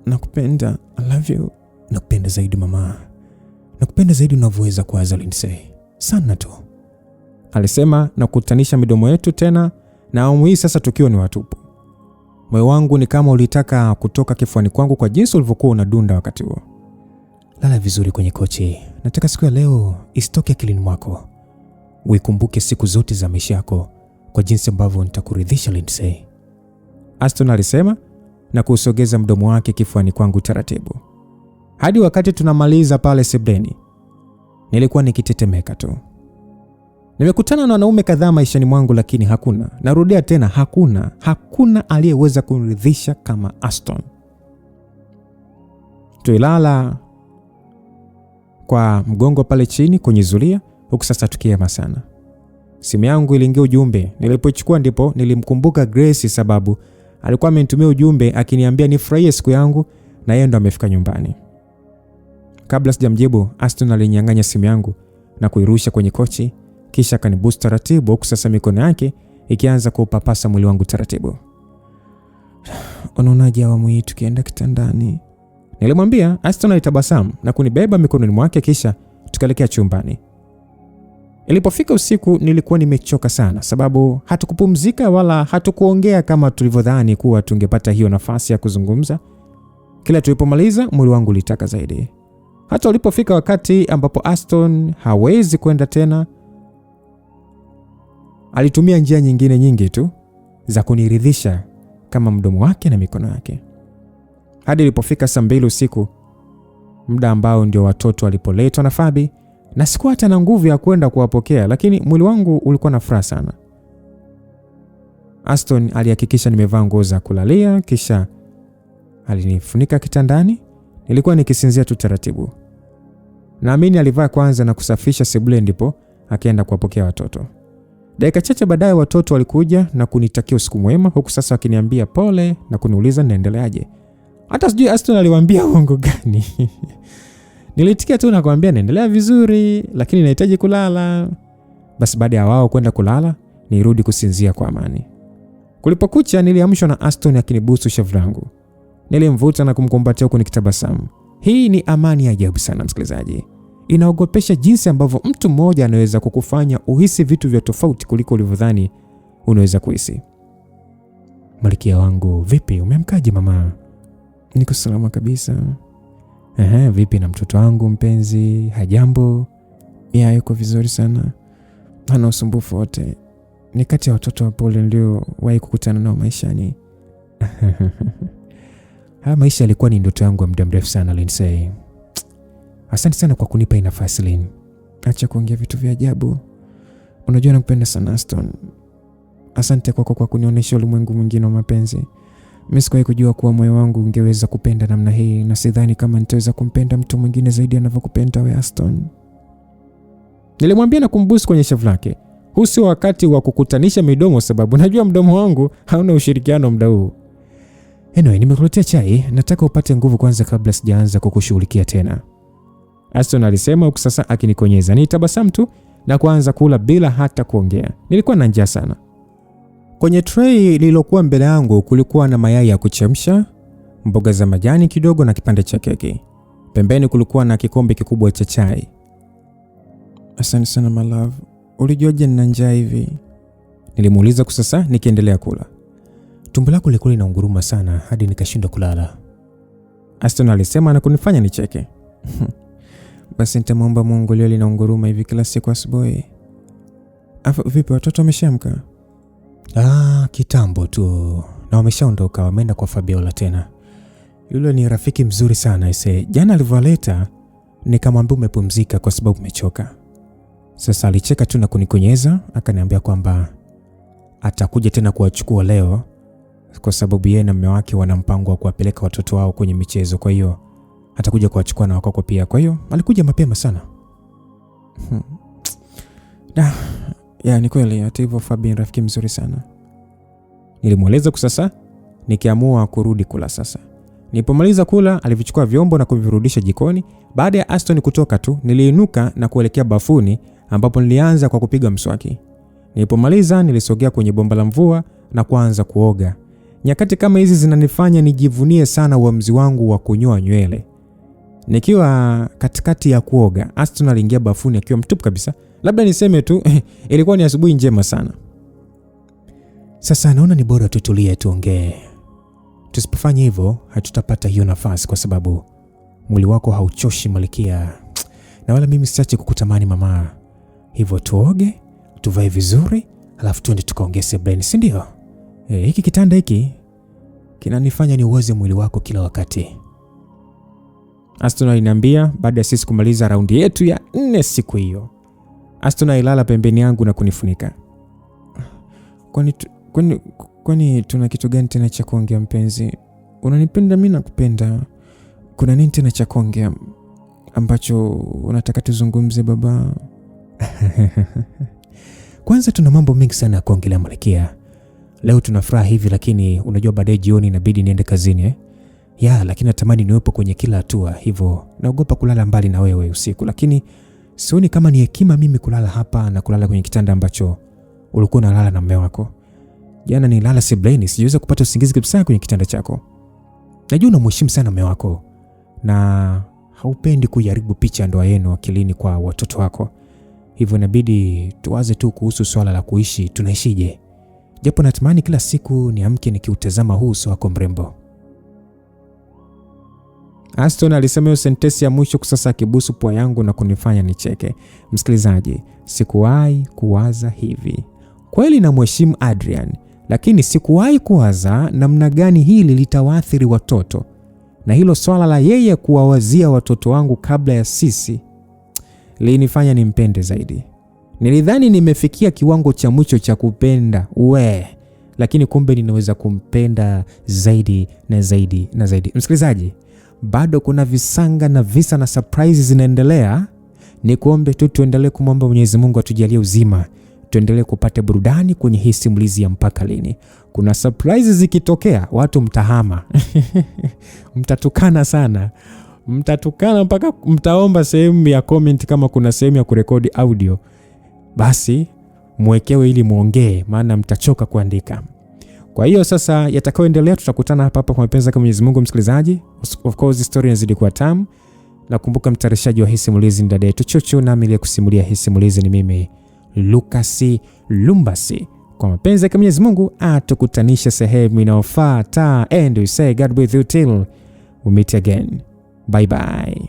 nakupenda. I love you. Nakupenda zaidi mama. Nakupenda zaidi unavyoweza kuwaza Lindsay. Sana tu. Alisema na kukutanisha midomo yetu tena, na awamu hii sasa tukiwa ni watupu. Moyo wangu ni kama ulitaka kutoka kifuani kwangu kwa jinsi ulivyokuwa unadunda wakati huo. Lala vizuri kwenye kochi. Nataka siku ya leo isitoke akilini mwako. Uikumbuke siku zote za maisha yako kwa jinsi ambavyo nitakuridhisha Lindsay. Aston alisema na kusogeza mdomo wake kifuani kwangu taratibu. Hadi wakati tunamaliza pale sebuleni, nilikuwa nikitetemeka tu. Nimekutana na wanaume kadhaa maishani mwangu, lakini hakuna, narudia tena, hakuna aliyeweza kuniridhisha kama Aston. Tuilala kwa mgongo pale chini kwenye zulia, huku sasa tukiema sana. Simu yangu iliingia ujumbe. Nilipochukua ndipo nilimkumbuka Grace, sababu alikuwa amenitumia ujumbe akiniambia nifurahie siku yangu na yeye ndo amefika nyumbani. Kabla sijamjibu, Aston alinyang'anya simu yangu na kuirusha kwenye kochi, kisha kaniboost taratibu, huku sasa mikono yake ikianza kupapasa mwili wangu taratibu. Unaonaje awamu hii tukienda kitandani? Nilimwambia. Aston alitabasamu na kunibeba mikononi mwake, kisha tukaelekea chumbani. Ilipofika usiku nilikuwa nimechoka sana, sababu hatukupumzika wala hatukuongea kama tulivyodhani kuwa tungepata hiyo nafasi ya kuzungumza. Kila tulipomaliza mwili wangu ulitaka zaidi. Hata ulipofika wakati ambapo Aston hawezi kwenda tena, alitumia njia nyingi tu za kuniridhisha kama mdomo wake na mikono yake. Hadi ilipofika saa 2 usiku, muda ambao ndio watoto walipoletwa na Fabi, na sikuwa hata na nguvu ya kwenda kuwapokea, lakini mwili wangu ulikuwa na furaha sana. Aston alihakikisha nimevaa nguo za kulalia, kisha alinifunika kitandani. Nilikuwa nikisinzia tu taratibu. Naamini alivaa kwanza na kusafisha sebule, ndipo akaenda kuwapokea watoto. Dakika chache baadaye watoto walikuja na kunitakia usiku mwema, huku sasa wakiniambia pole na kuniuliza naendeleaje. Hata sijui Aston aliwaambia uongo gani. Nilitikia tu na kumwambia naendelea vizuri, lakini nahitaji kulala. Basi baada ya wao kwenda kulala, nirudi kusinzia kwa amani. Kulipokucha niliamshwa na Aston akinibusu shavu langu. Nilimvuta na kumkumbatia huku nikitabasamu. Hii ni amani ya ajabu sana msikilizaji. Inaogopesha jinsi ambavyo mtu mmoja anaweza kukufanya uhisi vitu vya tofauti kuliko ulivyodhani unaweza kuhisi. Malkia wangu, vipi? Umeamkaje mama? Niko salama kabisa. Vipi na mtoto wangu mpenzi? Hajambo? Ya, yuko vizuri sana. Hana usumbufu wote. Ni kati ya watoto wa pole ndio wahi kukutana nao maishani. Maisha yalikuwa ni ndoto yangu ya muda mrefu sana Lindsay. Asante sana kwa kunipa nafasi Lin. Acha kuongea vitu vya ajabu. Unajua nakupenda sana Aston. Asante kwa kunionyesha ulimwengu mwingine wa mapenzi. Mimi sikuwahi kujua kuwa moyo wangu ungeweza kupenda namna hii, na sidhani kama nitaweza kumpenda mtu mwingine zaidi anavyokupenda wewe Aston. Nilimwambia na kumbusu kwenye shavu lake. Huu sio wakati wa kukutanisha midomo, sababu najua mdomo wangu hauna ushirikiano muda huu. Anyway, nimekuletea chai, nataka upate nguvu kwanza kabla sijaanza kukushughulikia tena. Aston alisema huku sasa akinikonyeza. Nitabasamu tu na kuanza kula bila hata kuongea. Nilikuwa na njaa sana. Kwenye tray lililokuwa mbele yangu kulikuwa na mayai ya kuchemsha, mboga za majani kidogo na kipande cha keki. Pembeni kulikuwa na kikombe kikubwa cha chai. Asante sana my love. Ulijuaje nina njaa hivi? Nilimuuliza kusasa nikiendelea kula. Tumbo lako lilikuwa linaunguruma sana hadi nikashindwa kulala. Aston alisema na kunifanya nicheke. Basi nitamwomba Mungu leo linaunguruma hivi kila siku asubuhi. Vipi watoto wameshamka? Kitambo tu. Na wameshaondoka, wameenda kwa Fabiola tena. Yule ni rafiki mzuri sana ise. Jana alivyoleta nikamwambia umepumzika kwa sababu umechoka. Sasa alicheka tu na kunikonyeza, akaniambia kwamba atakuja tena kuwachukua leo kwa sababu yeye na mume wake wana mpango wa kuwapeleka watoto wao kwenye michezo. Kwa hiyo atakuja kuwachukua na wako pia. Kwa hiyo alikuja mapema sana. Ni kweli hata hivyo Fabi ni rafiki mzuri sana. Nilimweleza kusasa nikiamua kurudi kula sasa. Nilipomaliza kula alivichukua vyombo na kuvirudisha jikoni. Baada ya Aston kutoka tu niliinuka na kuelekea bafuni ambapo nilianza kwa kupiga mswaki. Nilipomaliza nilisogea kwenye bomba la mvua na kuanza kuoga. Nyakati kama hizi zinanifanya nijivunie sana uamuzi wangu wa kunyoa nywele. Nikiwa katikati ya kuoga, Aston aliingia bafuni akiwa mtupu kabisa. Labda niseme tu ilikuwa ni asubuhi njema sana. Sasa naona ni bora tutulie tuongee. Tusipofanya hivyo hatutapata hiyo nafasi kwa sababu mwili wako hauchoshi Malkia. Na wala mimi siache kukutamani mama. Hivyo tuoge, tuvae vizuri, alafu tuende tukaongee sebleni, si ndio? Hiki kitanda hiki kinanifanya niuoze mwili wako kila wakati. Aston aliniambia baada ya sisi kumaliza raundi yetu ya 4 siku hiyo. Aston alilala pembeni yangu na kunifunika. Kwani tuna kitu gani tena cha kuongea mpenzi? Unanipenda mimi nakupenda. Kuna nini tena cha kuongea ambacho unataka tuzungumze baba? Kwanza tuna mambo mengi sana ya kuongelea Malkia. Leo tunafuraha hivi lakini unajua baadaye jioni inabidi niende kazini lakini natamani niwepo kwenye kila hatua, hivyo naogopa kulala mbali na wewe usiku, lakini sioni kama ni hekima mimi kulala hapa na kulala kwenye kitanda ambacho ulikuwa unalala na mume wako. Jana nilala sebleni, sijiweza kupata usingizi kabisa kwenye kitanda chako. Najua unamheshimu sana mume wako na haupendi kujaribu picha ya ndoa yenu akilini kwa watoto wako. Hivyo inabidi tuwaze tu kuhusu swala la kuishi, tunaishije. Japo natamani kila siku niamke nikiutazama huu uso wako mrembo. Aston alisema hiyo sentensi ya mwisho kusasa akibusu pua yangu na kunifanya nicheke. Msikilizaji, sikuwahi kuwaza hivi. Kweli namheshimu Adrian, lakini sikuwahi kuwaza namna gani hili litawaathiri watoto. Na hilo swala la yeye kuwawazia watoto wangu kabla ya sisi linifanya nimpende zaidi. Nilidhani nimefikia kiwango cha mwisho cha kupenda lakini kumbe ninaweza kumpenda zaidi na zaidi na zaidi. Msikilizaji, bado kuna visanga na visa na surprises zinaendelea. Nikuombe tu tuendelee kumwomba Mwenyezi Mungu atujalie uzima, tuendelee kupata burudani kwenye hii simulizi ya Mpaka Lini. Kuna surprises zikitokea watu mtahama. Mtatukana sana. Mtatukana mpaka mtaomba sehemu ya comment kama kuna sehemu ya kurekodi audio. Basi mwekewe ili muongee, maana mtachoka kuandika. Kwa hiyo sasa yatakayoendelea tutakutana hapa kwa mapenzi ya Mwenyezi Mungu msikilizaji. Of course story inazidi kuwa tamu. Na kumbuka mtayarishaji wa hii simulizi ni dada yetu Chuchu, na mimi kusimulia hii simulizi ni mimi Lucas Lumbasi. Kwa mapenzi ya Mwenyezi Mungu atukutanisha sehemu inayofuata, and we say God with you till we meet again. Bye bye.